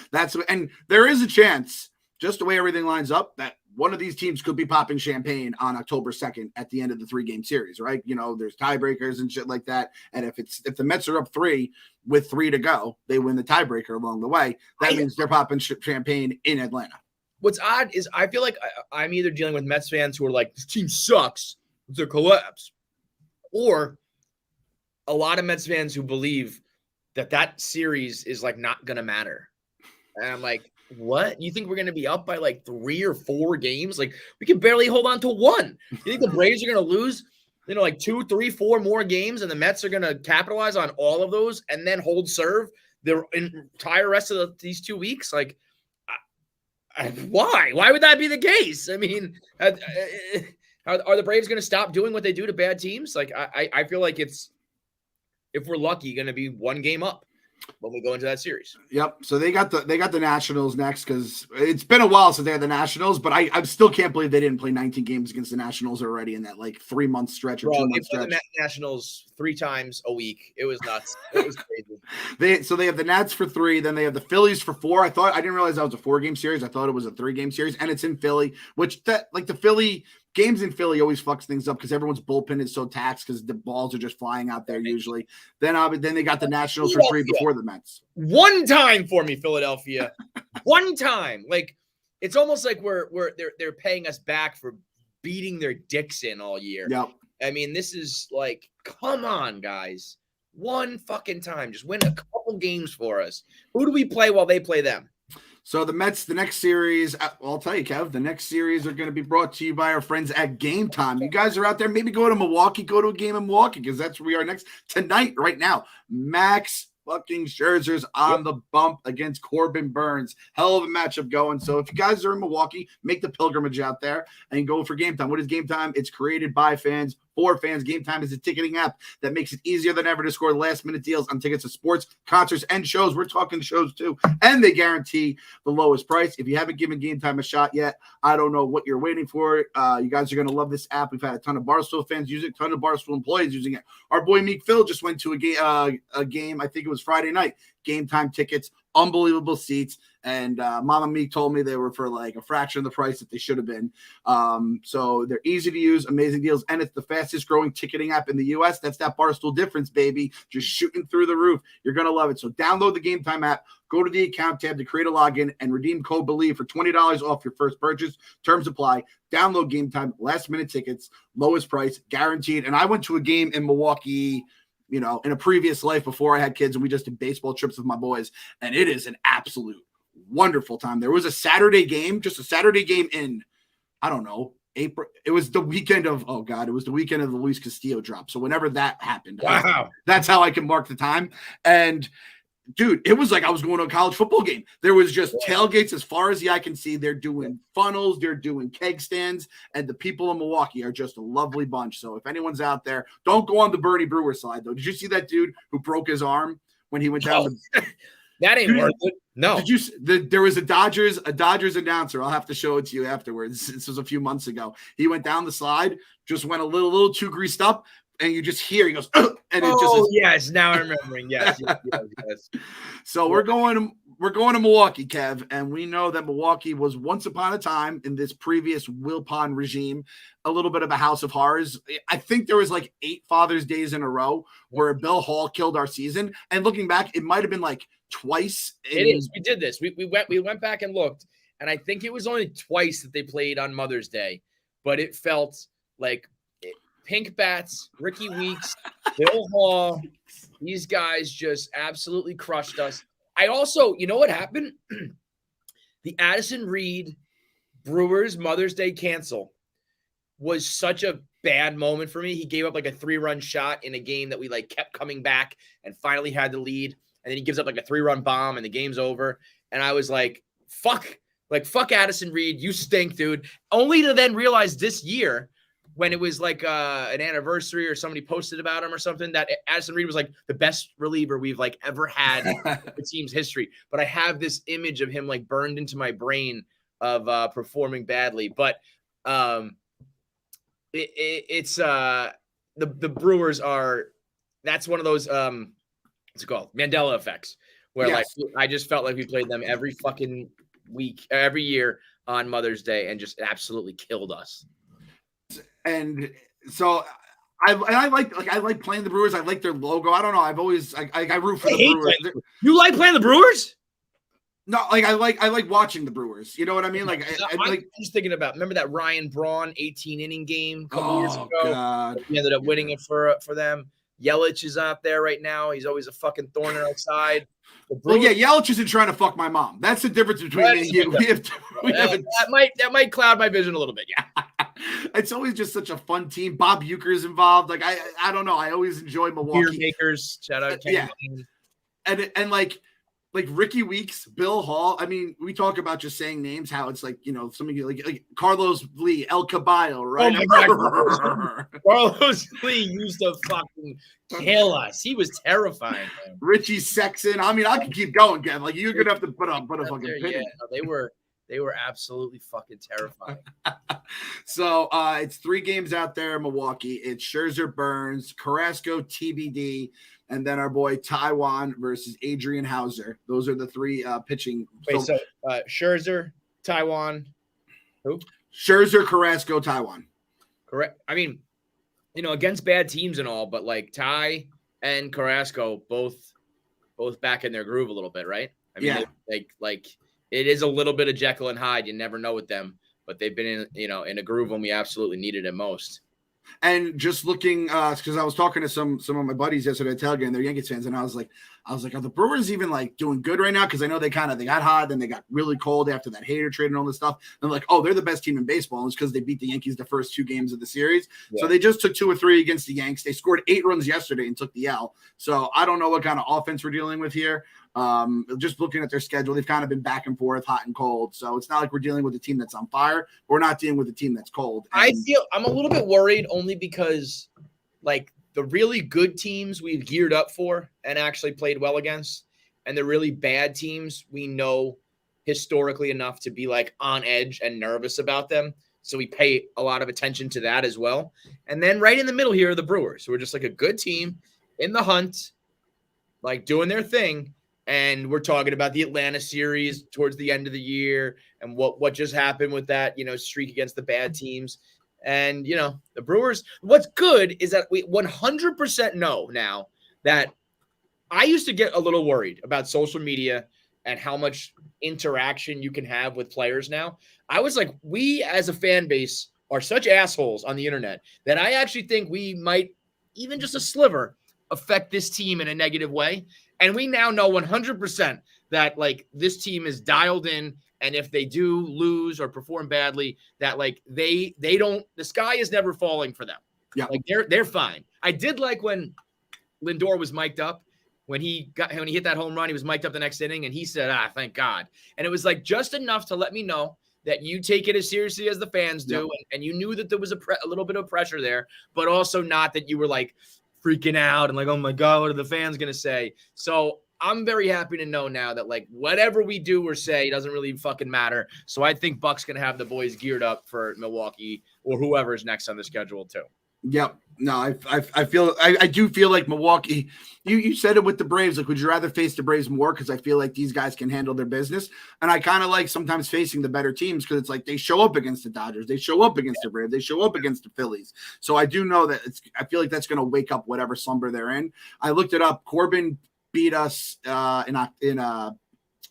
And there is a chance, just the way everything lines up, that one of these teams could be popping champagne on October 2nd at the end of the 3-game series, right? There's tiebreakers and shit like that. And if the Mets are up 3 with 3 to go, they win the tiebreaker along the way. That means they're popping champagne in Atlanta. What's odd is I feel like I'm either dealing with Mets fans who are like, this team sucks, it's a collapse, or a lot of Mets fans who believe that series is like not going to matter. And I'm like, what? You think we're going to be up by like 3 or 4 games? Like we can barely hold on to 1. You think the Braves are going to lose, like 2, 3, 4 more games, and the Mets are going to capitalize on all of those and then hold serve the entire rest of these 2 weeks? Like, Why? Why would that be the case? I mean, are the Braves going to stop doing what they do to bad teams? Like, I feel like it's, if we're lucky, going to be one game up when we go into that series. Yep. So they got the Nationals next, because it's been a while since they had the Nationals, but I still can't believe they didn't play 19 games against the Nationals already in that like 3-month stretch or 2-month stretch. The Nationals 3 times a week. It was nuts. It was crazy. They have the Nats for 3, then they have the Phillies for 4. I didn't realize that was a 4-game series. I thought it was a 3-game series, and it's in Philly, which the Philly games in Philly always fucks things up because everyone's bullpen is so taxed because the balls are just flying out there usually. Then they got the Nationals for 3 before the Mets. One time for me, Philadelphia. One time. Like, it's almost like they're paying us back for beating their dicks in all year. Yep. I mean, this is like, come on, guys. One fucking time. Just win a couple games for us. Who do we play while they play them? So the Mets, the next series, I'll tell you, Kev, the next series are going to be brought to you by our friends at Game Time. You guys are out there, maybe go to Milwaukee, go to a game in Milwaukee, because that's where we are next tonight, right now. Max fucking Scherzer's on the bump against Corbin Burns. Hell of a matchup going. So if you guys are in Milwaukee, make the pilgrimage out there and go for Game Time. What is Game Time? It's created by fans for fans. Game Time is a ticketing app that makes it easier than ever to score last-minute deals on tickets to sports, concerts, and shows. We're talking shows too, and they guarantee the lowest price. If you haven't given Game Time a shot yet, I don't know what you're waiting for. You guys are going to love this app. We've had a ton of Barstool fans use it, a ton of Barstool employees using it. Our boy Meek Phil just went to a game. I think it was Friday night. Game Time tickets, unbelievable seats, and Mama Meek told me they were for like a fraction of the price that they should have been. So they're easy to use, amazing deals, and it's the fastest growing ticketing app in the U.S. That's that Barstool difference, baby. Just shooting through the roof. You're going to love it. So download the Game Time app, go to the account tab to create a login, and redeem code BELIEVE for $20 off your first purchase. Terms apply. Download Game Time, last-minute tickets, lowest price, guaranteed. And I went to a game in Milwaukee, in a previous life before I had kids, and we just did baseball trips with my boys, and it is an absolute wonderful time. There was a Saturday game in, I don't know, April. It was the weekend of, it was the weekend of the Luis Castillo drop. So whenever that happened, wow, that's how I can mark the time. And dude, it was like I was going to a college football game. There was just tailgates as far as the eye can see. They're doing funnels, they're doing keg stands, and the people in Milwaukee are just a lovely bunch. So if anyone's out there, don't go on the Bernie Brewer side, though. Did you see that dude who broke his arm when he went down? That ain't worth it. No. Did you? There was a Dodgers announcer. I'll have to show it to you afterwards. This was a few months ago. He went down the slide, just went a little too greased up. And you just hear, he goes, and it just is. Yes, now I'm remembering. Yes. So we're going to Milwaukee, Kev, and we know that Milwaukee was once upon a time in this previous Wilpons regime a little bit of a house of horrors. I think there was like 8 Father's Days in a row where Bill Hall killed our season. And looking back, it might have been like twice. It is. We did this. We went back and looked, and I think it was only twice that they played on Mother's Day, but it felt like Pink Bats, Ricky Weeks, Bill Hall, these guys just absolutely crushed us. I also, you know what happened? The Addison Reed Brewers Mother's Day cancel was such a bad moment for me. He gave up like a 3-run shot in a game that we like kept coming back and finally had the lead. And then he gives up like a 3-run bomb and the game's over. And I was like, fuck Addison Reed. You stink, dude. Only to then realize this year, when it was like an anniversary or somebody posted about him or something, that Addison Reed was like the best reliever we've like ever had in the team's history. But I have this image of him like burned into my brain of performing badly. But it's the Brewers are, that's one of those what's it called, Mandela effects, where like I just felt like we played them every fucking week, every year on Mother's Day, and just absolutely killed us. And so I like playing the Brewers. I like their logo. I don't know. I've always I root for the Brewers. You like playing the Brewers? No, like I like watching the Brewers. You know what I mean? Like I'm just thinking about, remember that Ryan Braun 18-inning game a couple years ago? God. He ended up winning it for them. Yelich is out there right now. He's always a fucking thorn in our side. Well, yeah, Yelich isn't trying to fuck my mom. That's the difference between me and you. That might cloud my vision a little bit. Yeah. It's always just such a fun team. Bob Uecker's involved. Like I don't know. I always enjoy Milwaukee. Beer makers. Shout out. Yeah. And like like Ricky Weeks, Bill Hall. I mean, we talk about just saying names, how it's like, somebody like Carlos Lee, El Caballo, right? Oh my God. Carlos Lee used to fucking kill us. He was terrifying, man. Richie Sexton. I mean, I can keep going, Ken. Like, you're gonna have to put a fucking pin in. Yeah, no, they were absolutely fucking terrifying. So it's 3 games out there in Milwaukee. It's Scherzer, Burns, Carrasco, TBD, and then our boy Taiwan versus Adrian Hauser. Those are the 3 pitching. Wait, so Scherzer, Taiwan, who? Scherzer, Carrasco, Taiwan. Correct. I mean, against bad teams and all, but like Ty and Carrasco both back in their groove a little bit, right? I mean, yeah. like it is a little bit of Jekyll and Hyde. You never know with them, but they've been in a groove when we absolutely needed it most. And just looking, because I was talking to some of my buddies yesterday at tailgate, and they're Yankees fans, and I was like, are the Brewers even like doing good right now? Because I know they got hot, then they got really cold after that Hader trade and all this stuff. And I'm like, oh, they're the best team in baseball, and it's because they beat the Yankees the first 2 games of the series. Yeah. So they just took 2 or 3 against the Yanks. They scored 8 runs yesterday and took the L. So I don't know what kind of offense we're dealing with here. Just looking at their schedule, they've kind of been back and forth, hot and cold. So it's not like we're dealing with a team that's on fire. We're not dealing with a team that's cold. And I'm a little bit worried only because like the really good teams we've geared up for and actually played well against, and the really bad teams we know historically enough to be like on edge and nervous about them. So we pay a lot of attention to that as well. And then right in the middle here are the Brewers, who are just like a good team in the hunt, like doing their thing. And we're talking about the Atlanta series towards the end of the year and what just happened with that, streak against the bad teams. And, the Brewers, what's good is that we 100% know now that I used to get a little worried about social media and how much interaction you can have with players now. I was like, we as a fan base are such assholes on the internet that I actually think we might, even just a sliver, affect this team in a negative way. And we now know 100% that like this team is dialed in. And if they do lose or perform badly, that like they don't, the sky is never falling for them. Yeah. Like they're fine. I did like when Lindor was mic'd up, when he hit that home run, he was mic'd up the next inning and he said, thank God. And it was like just enough to let me know that you take it as seriously as the fans do. Yeah. And you knew that there was a little bit of pressure there, but also not that you were like freaking out and like, oh my God, what are the fans going to say? So I'm very happy to know now that like whatever we do or say doesn't really fucking matter. So I think Buck's going to have the boys geared up for Milwaukee or whoever is next on the schedule too. Yep. No, I do feel like Milwaukee, you said it with the Braves. Like, would you rather face the Braves more? Because I feel like these guys can handle their business. And I kind of like sometimes facing the better teams because it's like they show up against the Dodgers. They show up against the Braves. They show up against the Phillies. So I do know that I feel like that's going to wake up whatever slumber they're in. I looked it up. Corbin beat us in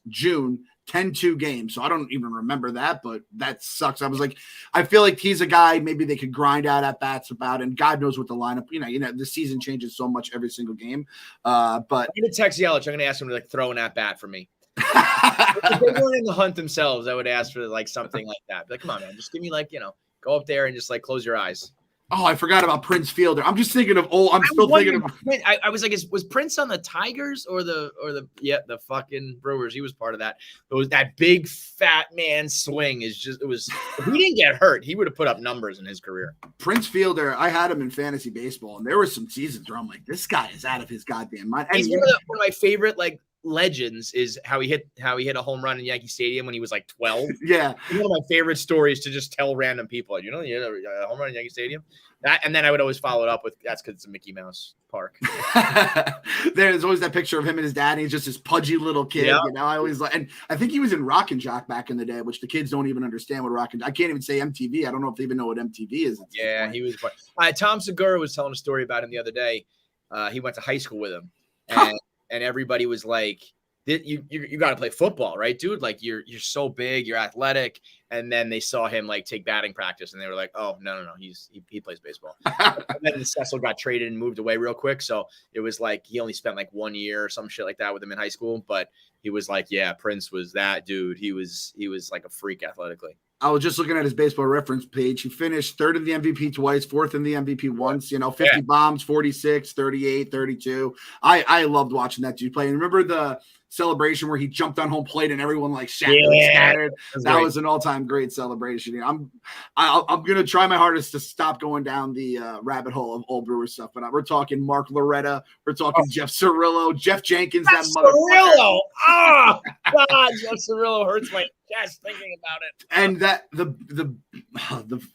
June 10-2 games. So I don't even remember that, but that sucks. I was like, I feel like he's a guy maybe they could grind out at bats about, and God knows what the lineup, the season changes so much every single game. But I'm going to text Yelich. I'm going to ask him to like throw an at bat for me. If they weren't in the hunt themselves, I would ask for like something like that. Be like, come on, man, just give me like, go up there and just like close your eyes. Oh, I forgot about Prince Fielder. I'm just thinking of I'm still thinking of. I was like, was Prince on the Tigers or the fucking Brewers? He was part of that. It was that big fat man swing is just, it was, if he didn't get hurt, he would have put up numbers in his career. Prince Fielder, I had him in fantasy baseball, and there were some seasons where I'm like, this guy is out of his goddamn mind. He's one of my favorite like legends is how he hit a home run in Yankee Stadium when he was like 12. Yeah. One of my favorite stories to just tell random people, you hit a home run in Yankee Stadium. That, and then I would always follow it up with, that's because it's a Mickey Mouse park. There's always that picture of him and his dad. And he's just this pudgy little kid. Yeah. I always like, and I think he was in Rock and Jock back in the day, which the kids don't even understand what Rock and I can't even say MTV. I don't know if they even know what MTV is. Yeah, he was. Tom Segura was telling a story about him the other day. He went to high school with him, and everybody was like, you got to play football, right, dude? Like you're so big, you're athletic. And then they saw him like take batting practice, and they were like, "Oh no, he plays baseball." And then Cecil got traded and moved away real quick, so it was like he only spent like 1 year or some shit like that with him in high school. But he was like, "Yeah, Prince was that dude. He was like a freak athletically." I was just looking at his baseball reference page. He finished third in the MVP twice, fourth in the MVP once, 50 bombs, 46, 38, 32. I loved watching that dude play. And remember the celebration where he jumped on home plate and everyone like scattered? That was an all-time great celebration. I'm going to try my hardest to stop going down the rabbit hole of old Brewers stuff. But we're talking Mark Loretta. We're talking Jeff Cirillo, Jeff Jenkins. Jeff Cirillo. Oh, God. Jeff Cirillo hurts my chest thinking about it. And that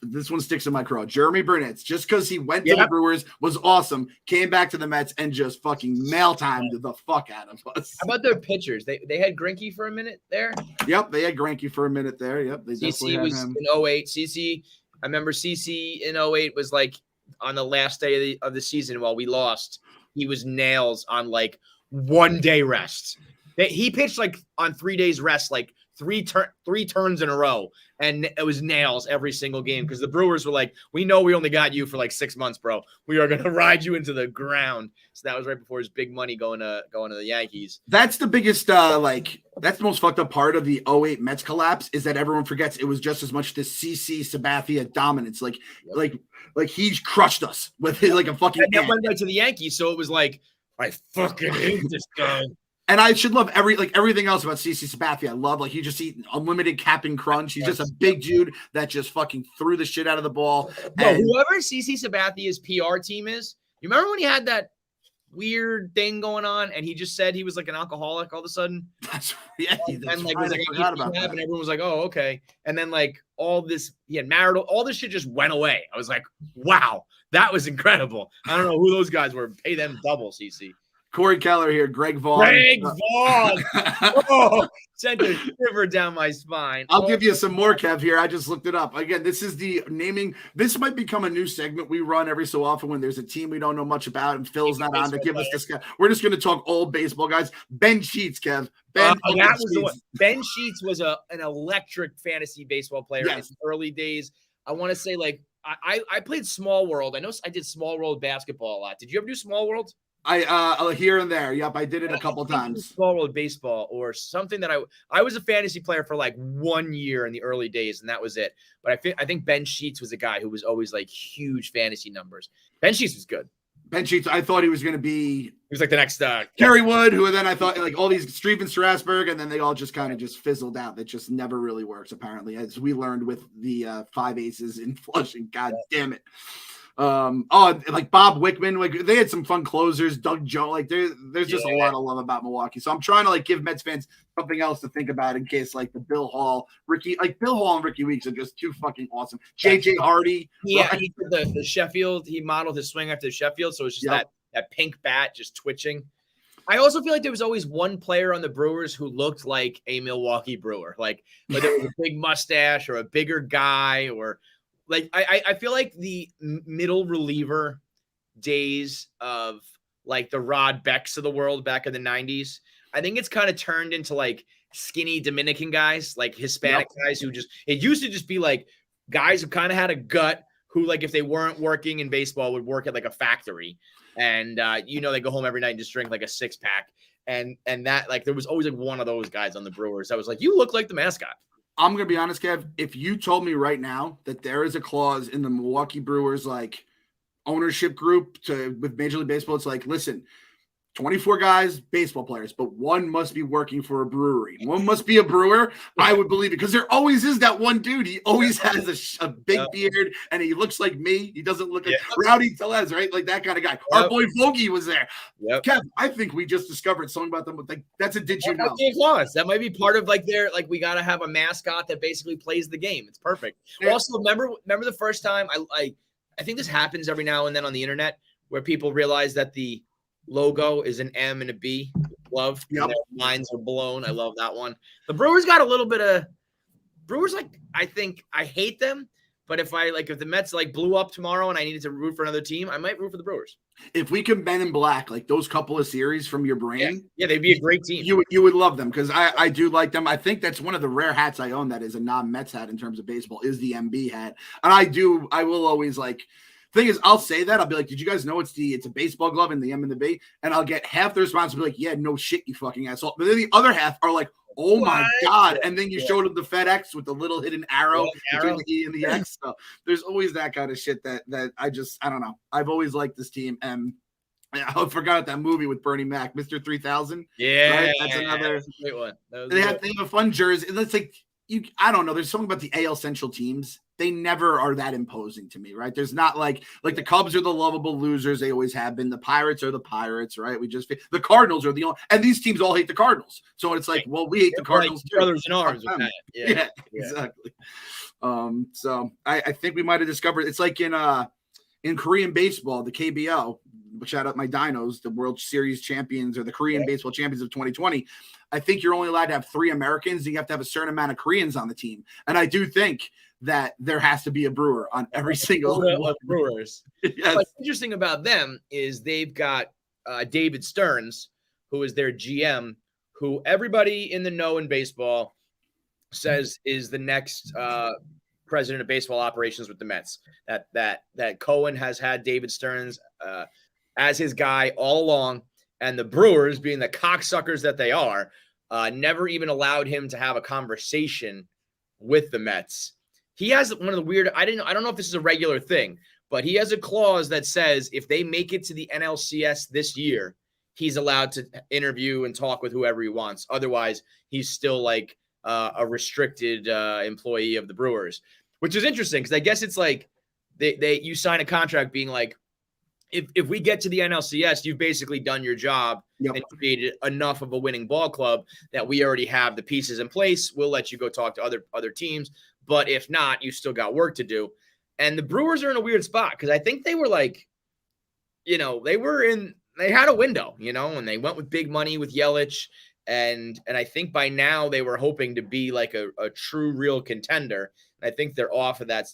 this one sticks in my craw. Jeremy Burnett, just because he went to the Brewers was awesome, came back to the Mets and just fucking mail timed the fuck out of us. How about their pitchers? They had Greinke for a minute there. Yep, they had Greinke for a minute there. Yep, they CC was him. In 08. CC, I remember CC in 08 was like on the last day of the season while we lost. He was nails on like 1 day rest. He pitched like on 3 days rest, like three turns in a row, and it was nails every single game because the Brewers were like, we know we only got you for like 6 months, bro. We are gonna ride you into the ground. So that was right before his big money going to the Yankees. That's the biggest that's the most fucked up part of the 08 Mets collapse is that everyone forgets it was just as much the CC Sabathia dominance. Like he crushed us with his like a fucking. And went right to the Yankees, so it was like I fucking hate this guy. And I should love everything else about CC Sabathia. I love he just eat unlimited Cap'n Crunch. He's just a big dude that just fucking threw the shit out of the ball. No, whoever CC Sabathia's PR team is, you remember when he had that weird thing going on and he just said he was like an alcoholic all of a sudden? And everyone was like, "Oh, okay." And then like all this, he had marital, all this shit just went away. I was like, "Wow, that was incredible." I don't know who those guys were. Pay them double, CC. Corey Keller here, Greg Vaughn. Oh, sent a shiver down my spine. I'll give you some more, Kev, here. I just looked it up. Again, this is the naming. This might become a new segment we run every so often when there's a team we don't know much about and Phil's not on to give us this guy. We're just going to talk old baseball guys. Ben Sheets, Kev. That was the one. Ben Sheets was an electric fantasy baseball player in his early days. I want to say, like, I played Small World. I know I did Small World basketball a lot. Did you ever do Small World? I here and there. Yep, I did it a couple times. Small World baseball or something that I was a fantasy player for like 1 year in the early days, and that was it. But I think Ben Sheets was a guy who was always like huge fantasy numbers. Ben Sheets was good. Ben Sheets, I thought he was going to be. He was like the next Kerry Wood, who then I thought like all these Steven Strasburg, and then they all just kind of just fizzled out. That just never really works, apparently, as we learned with the 5 aces in Flushing. God damn it. Like Bob Wickman, like they had some fun closers. Doug Jones, like there's just a lot of love about Milwaukee. So I'm trying to like give Mets fans something else to think about in case like the Bill Hall and Ricky Weeks are just too fucking awesome. JJ Hardy, he did the Sheffield. He modeled his swing after the Sheffield, so it's just that pink bat just twitching. I also feel like there was always one player on the Brewers who looked like a Milwaukee Brewer, like whether it was a big mustache or a bigger guy or. Like I feel like the middle reliever days of like the Rod Becks of the world back in the 90s, I think it's kind of turned into like skinny Dominican guys, like Hispanic guys who it used to just be like guys who kind of had a gut who like if they weren't working in baseball would work at like a factory and they go home every night and just drink like a 6-pack and that like there was always like one of those guys on the Brewers that was like, you look like the mascot. I'm going to be honest, Kev. If you told me right now that there is a clause in the Milwaukee Brewers like ownership group with Major League Baseball, it's like, listen, 24 guys, baseball players, but one must be working for a brewery. One must be a brewer. I would believe it because there always is that one dude. He always has a big beard and he looks like me. He doesn't look like Rowdy Tellez, right? Like that kind of guy. Our boy Vogie was there. Kev, I think we just discovered something about them. Like that's a did you know? That might be part of like their like we got to have a mascot that basically plays the game. It's perfect. Yeah. Also, remember the first time I think this happens every now and then on the internet where people realize that the logo is an M and a B. Love. Their minds are blown. I love that one. The Brewers got a little bit of Brewers. Like I think I hate them, But if the Mets like blew up tomorrow and I needed to root for another team, I might root for the Brewers. If we can Ben in Black, like those couple of series from your brain, yeah, they'd be a great team. You would love them because I do like them. I think that's one of the rare hats I own that is a non-Mets hat in terms of baseball is the MB hat. And I will always like. Thing is, I'll say that. I'll be like, did you guys know it's a baseball glove and the M and the B? And I'll get half the response will be like, yeah, no shit, you fucking asshole. But then the other half are like, oh my God. And then you showed them the FedEx with the little hidden arrow between the E and the X. So there's always that kind of shit that I don't know. I've always liked this team. And I forgot that movie with Bernie Mac, Mr. 3000. Yeah. Right? That's another that's a great one. They have a fun jersey. And it's like, I don't know. There's something about the AL Central teams. They never are that imposing to me, right? There's not like the Cubs are the lovable losers. They always have been. The Pirates are the Pirates, right? The Cardinals are the only, and these teams all hate the Cardinals. So it's like, well, we hate the Cardinals too. Brothers in arms with that. Yeah, exactly. So I think we might have discovered it's like in Korean baseball, the KBO, shout out my Dinos, the World Series champions or the Korean baseball champions of 2020. I think you're only allowed to have 3 Americans. And you have to have a certain amount of Koreans on the team. And I do think that there has to be a Brewer on every single one. Brewers. Yes. What's interesting about them is they've got David Stearns, who is their GM, who everybody in the know in baseball says is the next president of baseball operations with the Mets. That Cohen has had David Stearns as his guy all along, and the Brewers, being the cocksuckers that they are, never even allowed him to have a conversation with the Mets. He has one of the weird, I don't know if this is a regular thing, but he has a clause that says if they make it to the NLCS this year, he's allowed to interview and talk with whoever he wants. Otherwise, he's still like a restricted employee of the Brewers, which is interesting because I guess it's like you sign a contract being like, if we get to the NLCS, you've basically done your job and created enough of a winning ball club that we already have the pieces in place. We'll let you go talk to other teams. But if not, you still got work to do. And the Brewers are in a weird spot because I think they were like, they had a window, and they went with big money with Yelich. And I think by now they were hoping to be like a true, real contender. I think they're off of that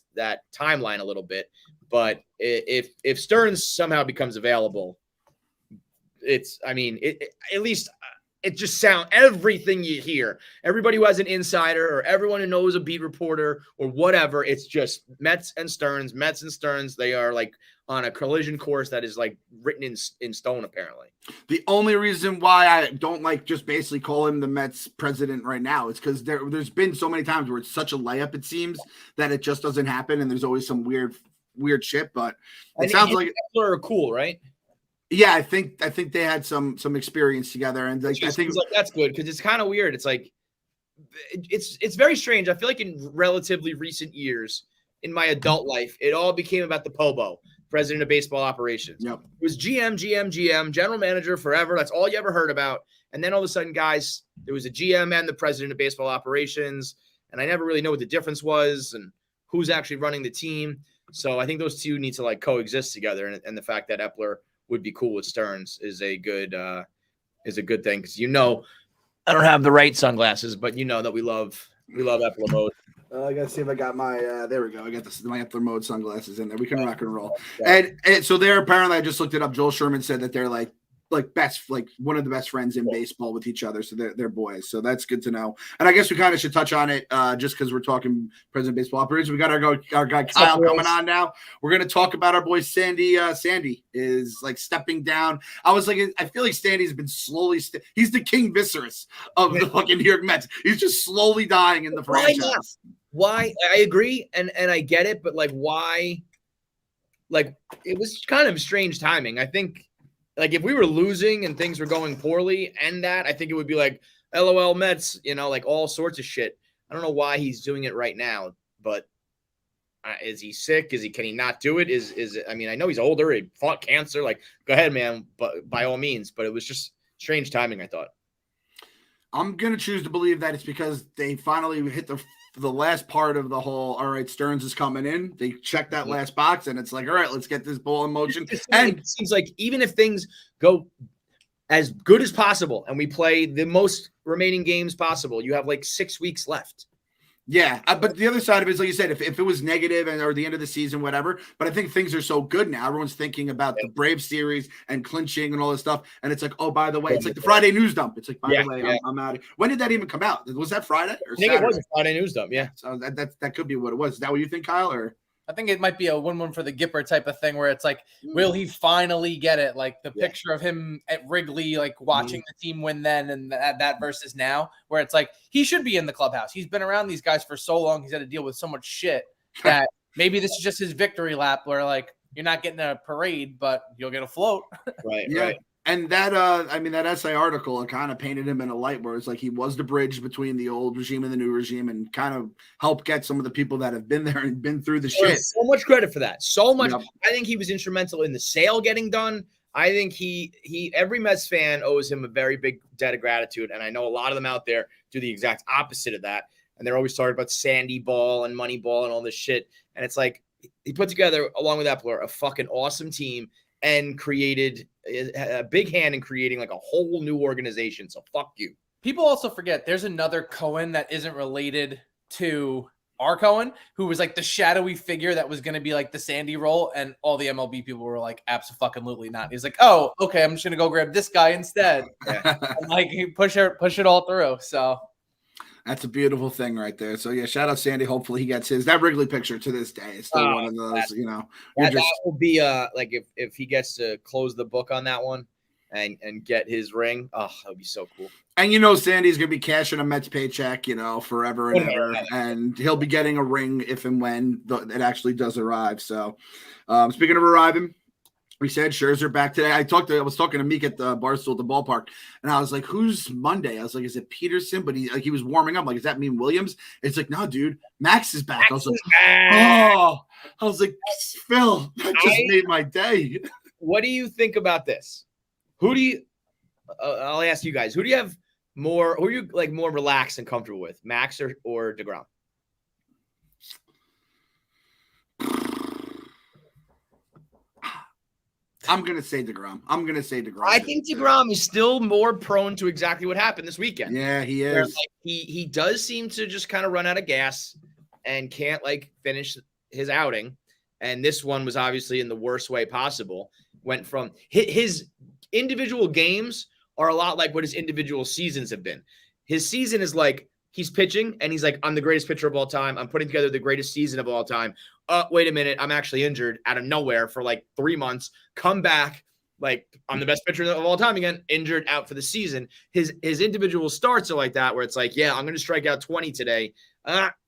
timeline a little bit. But if Stearns somehow becomes available, at least it just sounds everything you hear. Everybody who has an insider or everyone who knows a beat reporter or whatever, it's just Mets and Stearns. They are like on a collision course that is like written in stone, apparently. The only reason why I don't like just basically call him the Mets president right now is because there's been so many times where it's such a layup, it seems, that it just doesn't happen. And there's always some weird shit, but it sounds like are cool, right? Yeah, I think they had some experience together, and I think like that's good because it's kind of weird. It's like it's very strange. I feel like in relatively recent years in my adult life, it all became about the Pobo, president of baseball operations. Yep. It was GM, general manager forever. That's all you ever heard about. And then all of a sudden, guys, there was a GM and the president of baseball operations, and I never really know what the difference was and who's actually running the team. So I think those two need to like coexist together, and the fact that Epler would be cool with Stearns is a good thing because I don't have the right sunglasses, but that we love Epler mode. I gotta see if I got my there we go. I got my Epler mode sunglasses in there. We can rock and roll. And so they're apparently, I just looked it up. Joel Sherman said that they're like best, like one of the best friends in baseball with each other. So they're boys. So that's good to know. And I guess we kind of should touch on it just because we're talking president of baseball operations. We got our guy Kyle coming on now. We're going to talk about our boy Sandy. Sandy is like stepping down. I feel like Sandy's been slowly, he's the King Viserys of the fucking New York Mets. He's just slowly dying in the franchise. Why? I agree. And I get it, but like, why? Like, it was kind of strange timing. I think, like, if we were losing and things were going poorly I think it would be like, LOL Mets, like all sorts of shit. I don't know why he's doing it right now, but is he sick? Can he not do it? I know he's older. He fought cancer. Like, go ahead, man, but by all means. But it was just strange timing, I thought. I'm going to choose to believe that it's because they finally hit the last part of the whole, all right, Stearns is coming in. They check that last box, and it's like, all right, let's get this ball in motion. And it seems like even if things go as good as possible and we play the most remaining games possible, you have like 6 weeks left. Yeah, but the other side of it is, like you said, if it was negative or the end of the season, whatever. But I think things are so good now. Everyone's thinking about the Brave series and clinching and all this stuff. And it's like, oh, by the way, it's like the Friday news dump. It's like, by the way, I'm out. When did that even come out? Was that Friday or Saturday? I think it was a Friday news dump. Yeah. So that could be what it was. Is that what you think, Kyle? Or I think it might be a 1-1 for the Gipper type of thing where it's like, will he finally get it? Like the picture of him at Wrigley, like watching the team win then and that versus now, where it's like he should be in the clubhouse. He's been around these guys for so long. He's had to deal with so much shit that maybe this is just his victory lap where like you're not getting a parade, but you'll get a float. Right. And that, that essay article kind of painted him in a light where it's like he was the bridge between the old regime and the new regime and kind of helped get some of the people that have been there and been through the shit. So much credit for that. So much. Yep. I think he was instrumental in the sale getting done. I think every Mets fan owes him a very big debt of gratitude. And I know a lot of them out there do the exact opposite of that. And they're always talking about Sandy Ball and Moneyball and all this shit. And it's like he put together, along with Epler, a fucking awesome team and created a big hand in creating like a whole new organization. So fuck you. People also forget there's another Cohen that isn't related to our Cohen, who was like the shadowy figure that was going to be like the Sandy role. And all the MLB people were like, absolutely not. He's like, oh, okay, I'm just going to go grab this guy instead. And like push it all through. So that's a beautiful thing right there. So, yeah, shout out Sandy. Hopefully he gets his. That Wrigley picture to this day is still one of those, That will be like if he gets to close the book on that one and get his ring. Oh, that would be so cool. And Sandy's going to be cashing a Mets paycheck, forever and ever. And he'll be getting a ring if and when it actually does arrive. So, speaking of arriving, we said Scherzer back today. I was talking to Meek at the Barstool at the ballpark, and I was like, "Who's Monday?" I was like, "Is it Peterson?" But he was warming up. Like, does that mean Williams? It's like, no, dude, Max is back. I was like, oh, I was like, Phil, that just made my day. What do you think about this? Who do you? I'll ask you guys. Who do you have more? Who are you like more relaxed and comfortable with, Max or DeGrom? I'm going to say DeGrom. I think DeGrom is still more prone to exactly what happened this weekend. Yeah, he is. Where, like, he does seem to just kind of run out of gas and can't like finish his outing. And this one was obviously in the worst way possible. Went from his individual games are a lot like what his individual seasons have been. His season is like he's pitching and he's like, I'm the greatest pitcher of all time. I'm putting together the greatest season of all time. Wait a minute, I'm actually injured out of nowhere for like 3 months. Come back, like I'm the best pitcher of all time again, injured out for the season. His individual starts are like that, where it's like, yeah, I'm going to strike out 20 today.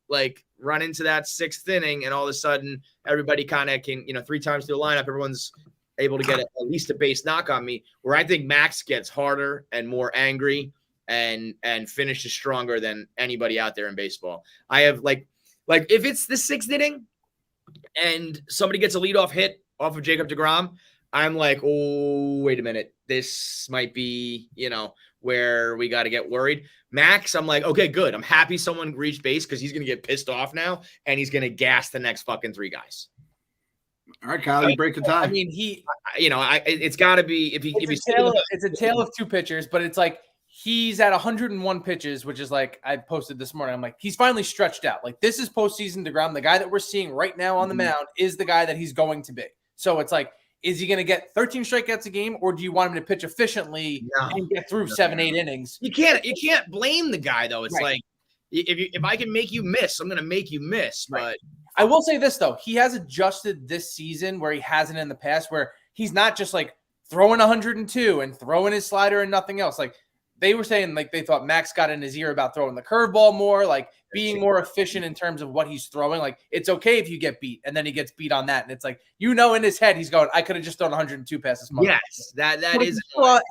Like run into that 6th inning, and all of a sudden everybody kind of can, 3 times through the lineup, everyone's able to get at least a base knock on me. Where I think Max gets harder and more angry and finishes stronger than anybody out there in baseball. I have like if it's the 6th inning and somebody gets a leadoff hit off of Jacob deGrom, I'm like, oh, wait a minute. This might be, where we got to get worried. Max, I'm like, okay, good. I'm happy someone reached base because he's going to get pissed off now, and he's going to gas the next fucking 3 guys. All right, Kyle, you break the tie. I mean, it's got to be it's a tale of 2 pitchers, but it's like he's at 101 pitches, which is like I posted this morning. I'm like, he's finally stretched out. Like this is postseason DeGrom. The guy that we're seeing right now on the mound is the guy that he's going to be. So it's like, is he going to get 13 strikeouts a game, or do you want him to pitch efficiently and get through 7-8 innings? You can't blame the guy though. It's like if I can make you miss, I'm going to make you miss. But I will say this though, he has adjusted this season where he hasn't in the past, where he's not just like throwing 102 and throwing his slider and nothing else. Like they were saying, like they thought Max got in his ear about throwing the curveball more, like being more efficient in terms of what he's throwing. Like it's okay if you get beat, and then he gets beat on that, and it's like in his head he's going, I could have just thrown 102 passes. Yes, that is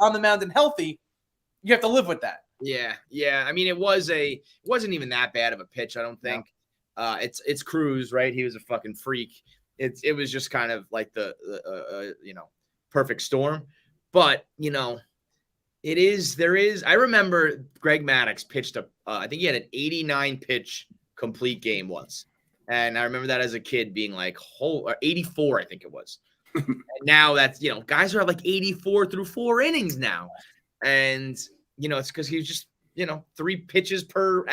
on the mound and healthy. You have to live with that. Yeah. I mean, it wasn't even that bad of a pitch, I don't think. No. It's Cruz, right? He was a fucking freak. It was just kind of like the perfect storm, but I remember Greg Maddux pitched I think he had an 89 pitch complete game once. And I remember that as a kid being like, 84, I think it was. And now that's, guys are at like 84 through 4 innings now. And, it's because he was just, 3 pitches per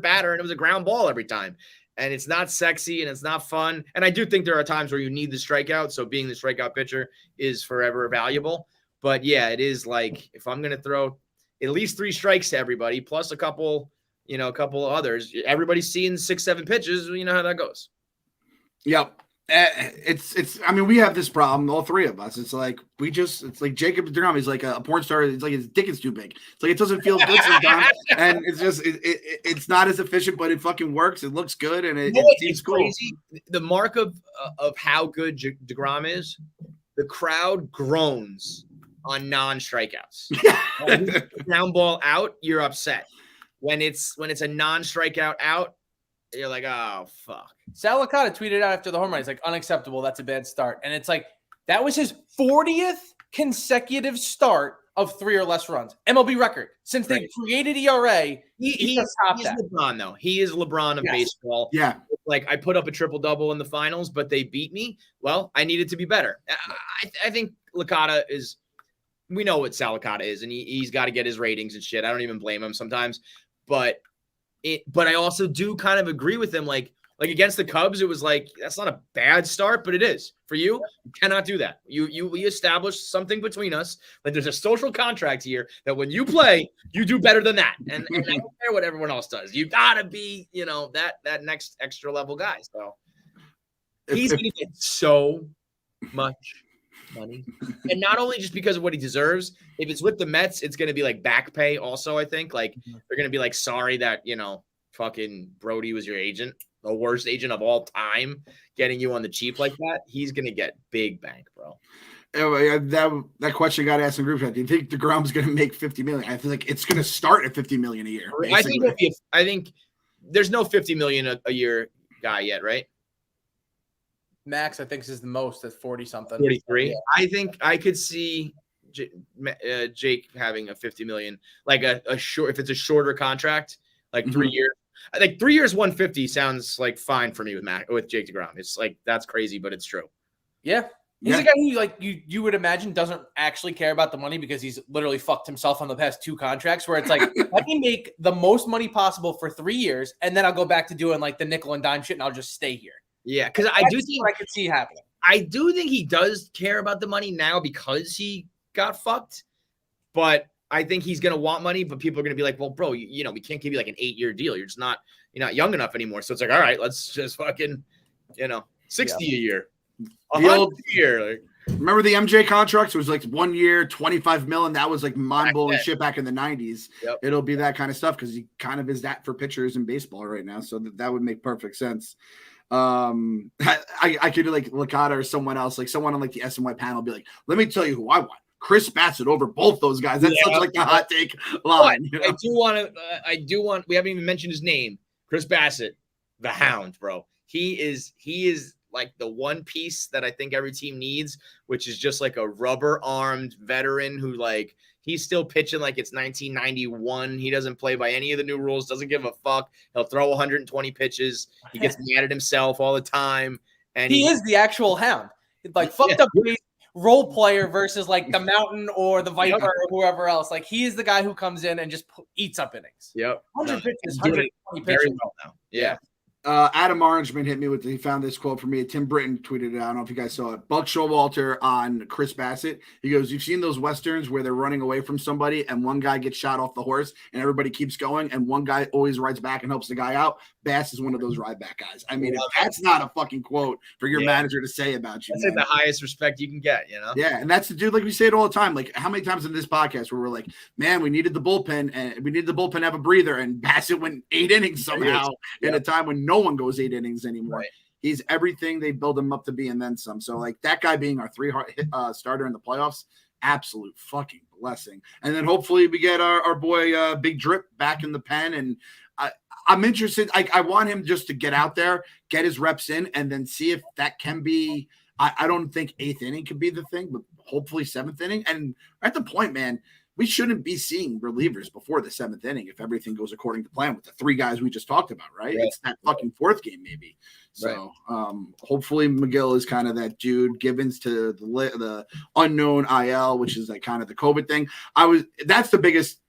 batter, and it was a ground ball every time. And it's not sexy and it's not fun. And I do think there are times where you need the strikeout. So being the strikeout pitcher is forever valuable. But yeah, it is like if I'm going to throw at least 3 strikes to everybody, plus a couple others, everybody's seeing 6-7 pitches. You know how that goes. Yep. I mean, we have this problem, all 3 of us. It's like it's like Jacob DeGrom. He's like a porn star. It's like his dick is too big. It's like it doesn't feel good sometimes, and it's just it's not as efficient, but it fucking works. It looks good, and it seems cool. Crazy. The mark of how good DeGrom is, the crowd groans on non-strikeouts. Ground ball out, you're upset. When it's a non-strikeout out, you're like, oh, fuck. Sal Licata tweeted out after the home run. He's like, unacceptable. That's a bad start. And it's like, that was his 40th consecutive start of 3 or less runs. MLB record. Since they created ERA, he's LeBron, though. He is LeBron of baseball. Yeah. Like, I put up a triple-double in the finals, but they beat me. Well, I needed to be better. I think Licata is – we know what Sal Licata is, and he's got to get his ratings and shit. I don't even blame him sometimes. But I also do kind of agree with him. Like against the Cubs, it was like, that's not a bad start, but it is. For you, you cannot do that. We established something between us. Like there's a social contract here that when you play, you do better than that. And I don't care what everyone else does. You gotta be, that next extra level guy. So he's gonna get so much money. And not only just because of what he deserves, if it's with the Mets, it's gonna be like back pay also, I think. Like they're gonna be like, sorry that, fucking Brody was your agent. The worst agent of all time, getting you on the cheap like that. He's gonna get big bank, bro. Anyway, that question got asked in group chat. Do you think DeGrom's gonna make $50 million? I feel like it's gonna start at $50 million a year. I think there's no $50 million a year guy yet, right? Max, I think, is the most at 40 something. 43. Yeah. I think I could see Jake having a $50 million, like a short. If it's a shorter contract, like 3 years. I think 3 years, 150 sounds like fine for me with Jake DeGrom. It's like that's crazy, but it's true. Yeah, he's a guy who like you would imagine doesn't actually care about the money because he's literally fucked himself on the past 2 contracts. Where it's like, let me make the most money possible for 3 years, and then I'll go back to doing like the nickel and dime shit, and I'll just stay here. Yeah, because I do think what I could see happening. I do think he does care about the money now because he got fucked, but I think he's gonna want money. But people are gonna be like, "Well, bro, we can't give you like an 8-year deal. You're not young enough anymore." So it's like, all right, let's just fucking, 60 a year, a year. Like, remember the MJ contracts? It was like 1 year, 25 million. That was like mind-blowing shit back in the 90s. Yep. It'll be that kind of stuff because he kind of is that for pitchers in baseball right now. So that would make perfect sense. I could like Licata or someone else, like someone on like the SNY panel be like, let me tell you who I want. Chris Bassett over both those guys. That's such like the hot take line. I do want, we haven't even mentioned his name. Chris Bassett, the Hound, bro. He is like the one piece that I think every team needs, which is just like a rubber-armed veteran who like he's still pitching like it's 1991. He doesn't play by any of the new rules, doesn't give a fuck. He'll throw 120 pitches. He gets mad at himself all the time. And he is the actual Hound. Like fucked up role player versus like the Mountain or the Viper or whoever else. Like he is the guy who comes in and just eats up innings. Yep. 100 pitches, 120 pitches. Very well now. Yeah. Adam Orangeman hit me with he found this quote for me. Tim Britton tweeted it out. I don't know if you guys saw it. Buck Showalter on Chris Bassett. He goes, "You've seen those Westerns where they're running away from somebody and one guy gets shot off the horse and everybody keeps going and one guy always rides back and helps the guy out. Bass is one of those ride back guys." I mean, if that's not a fucking quote for your manager to say about you. That's like the highest respect you can get, Yeah, and that's the dude, like we say it all the time. Like how many times in this podcast where we're like, man, we needed the bullpen and we needed the bullpen to have a breather, and Bassett went 8 innings somehow in a time when no one goes 8 innings anymore. Right. He's everything they build him up to be and then some. So like that guy being our 3 starter in the playoffs, absolute fucking blessing. And then hopefully we get our boy Big Drip back in the pen. And I'm interested. I want him just to get out there, get his reps in, and then see if that can be. I don't think 8th inning could be the thing, but hopefully 7th inning. And at the point, man, we shouldn't be seeing relievers before the 7th inning if everything goes according to plan with the 3 guys we just talked about, right? It's that fucking 4th game maybe. So hopefully McGill is kind of that dude. Gibbons to the unknown IL, which is like kind of the COVID thing. That's the biggest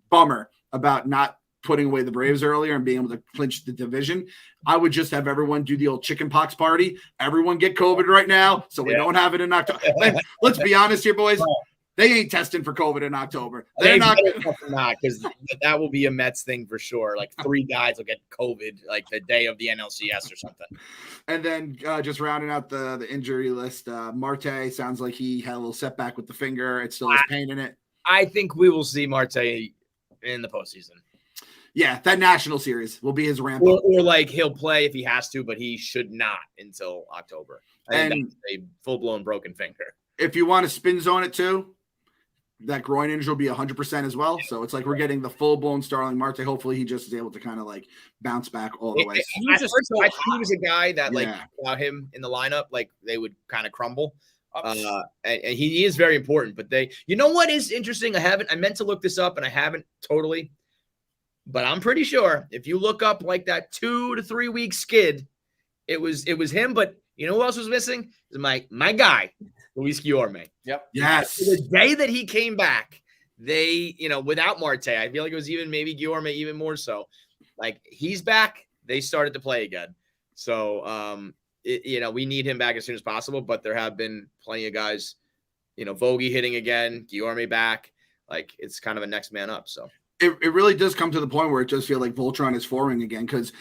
bummer about not putting away the Braves earlier and being able to clinch the division, I would just have everyone do the old chicken pox party. Everyone get COVID right now, so we don't have it in October. Let's be honest here, boys. They ain't testing for COVID in October. They're not because that will be a Mets thing for sure. Like 3 guys will get COVID like the day of the NLCS or something. And then just rounding out the injury list, Marte sounds like he had a little setback with the finger. It still has pain in it. I think we will see Marte in the postseason. Yeah, that national series will be his ramp up. Or like he'll play if he has to, but he should not until October. And that's a full-blown broken finger. If you want to spin zone it too, that groin injury will be 100% as well. So it's like we're getting the full-blown Starling Marte. Hopefully he just is able to kind of like bounce back all the way. I think he was a guy that without him in the lineup, like they would kind of crumble. And he is very important. But you know what is interesting? I meant to look this up and I haven't totally. But I'm pretty sure if you look up like that 2 to 3 week skid, it was him. But you know who else was missing? It was my guy, Luis Guillorme. Yep. Yes. The day that he came back, they, without Marte, I feel like it was even maybe Guillorme even more so. Like he's back, they started to play again. So we need him back as soon as possible. But there have been plenty of guys, Vogie hitting again, Guillorme back. Like it's kind of a next man up. So. It really does come to the point where it does feel like Voltron is forming again because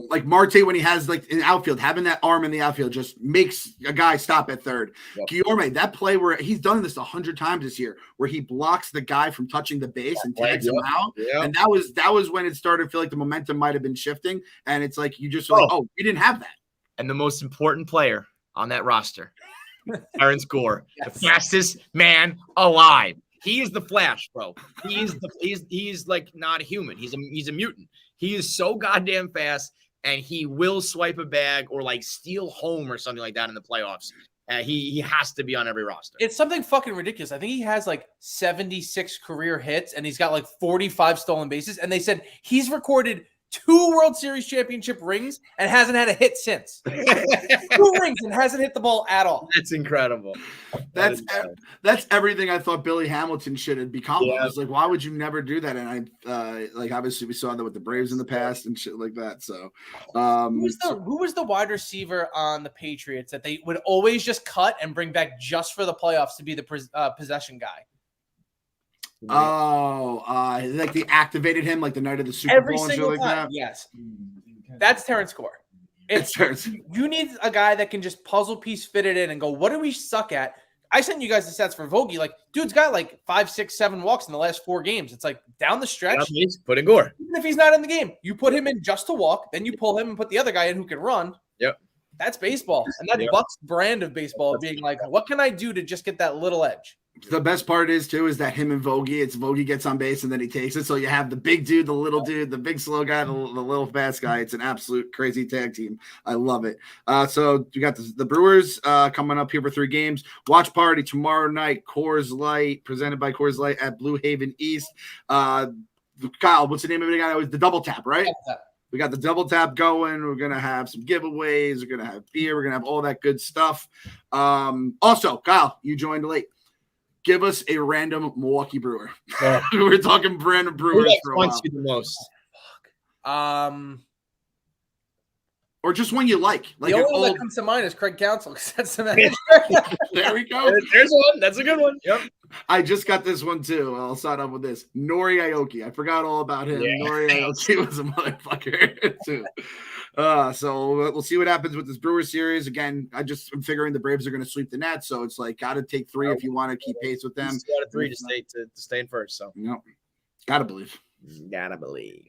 like Marte, when he has like in outfield, having that arm in the outfield just makes a guy stop at third. Yep. Guillorme, that play where he's done this 100 times this year, where he blocks the guy from touching the base and tags him out. Yep. And that was when it started to feel like the momentum might have been shifting. And it's like you just like, we didn't have that. And the most important player on that roster, Terrence Gore, the fastest man alive. He is the Flash, bro. He's like not human. He's a mutant. He is so goddamn fast, and he will swipe a bag or like steal home or something like that in the playoffs. He has to be on every roster. It's something fucking ridiculous. I think he has like 76 career hits, and he's got like 45 stolen bases. And they said he's recorded 2 World Series championship rings and hasn't had a hit since. 2 rings and hasn't hit the ball at all. That's incredible. That's everything I thought Billy Hamilton should have become. Yeah. I was like, why would you never do that? And I obviously we saw that with the Braves in the past and shit like that. So who was the wide receiver on the Patriots that they would always just cut and bring back just for the playoffs to be the possession guy? Like they activated him like the night of the Super Bowl and shit like that. Yes, that's Terrence Gore. You need a guy that can just puzzle piece fit it in and go, what do we suck at? I sent you guys the stats for Vogie. Like, dude's got like 5, 6, 7 walks in the last 4 games. It's like down the stretch. Put in Gore. Even if he's not in the game, you put him in just to walk, then you pull him and put the other guy in who can run. Yep. That's baseball. And that's Buck's brand of baseball, being like, what can I do to just get that little edge? The best part is that him and Vogie, it's Vogie gets on base and then he takes it. So you have the big dude, the little dude, the big slow guy, the little fast guy. It's an absolute crazy tag team. I love it. So you got the Brewers coming up here for 3 games. Watch party tomorrow night, Coors Light, presented by Coors Light at Blue Haven East. Kyle, what's the name of it again? It was the Double Tap, right? We got the Double Tap going. We're going to have some giveaways. We're going to have beer. We're going to have all that good stuff. Also, Kyle, you joined late. Give us a random Milwaukee Brewer. We're talking random Brewers for a while. You the most? Or just one you like. The only one that comes to mind is Craig Counsell. That's the manager. There we go. There's one. That's a good one. Yep. I just got this one too. I'll start off with this. Nori Aoki. I forgot all about him. Yeah. Nori Aoki was a motherfucker too. So we'll see what happens with this Brewers series. Again, I'm figuring the Braves are going to sweep the Nats, so it's like got to take 3 if you want to keep pace with them. Got 3 to stay in first. So gotta believe. Gotta believe.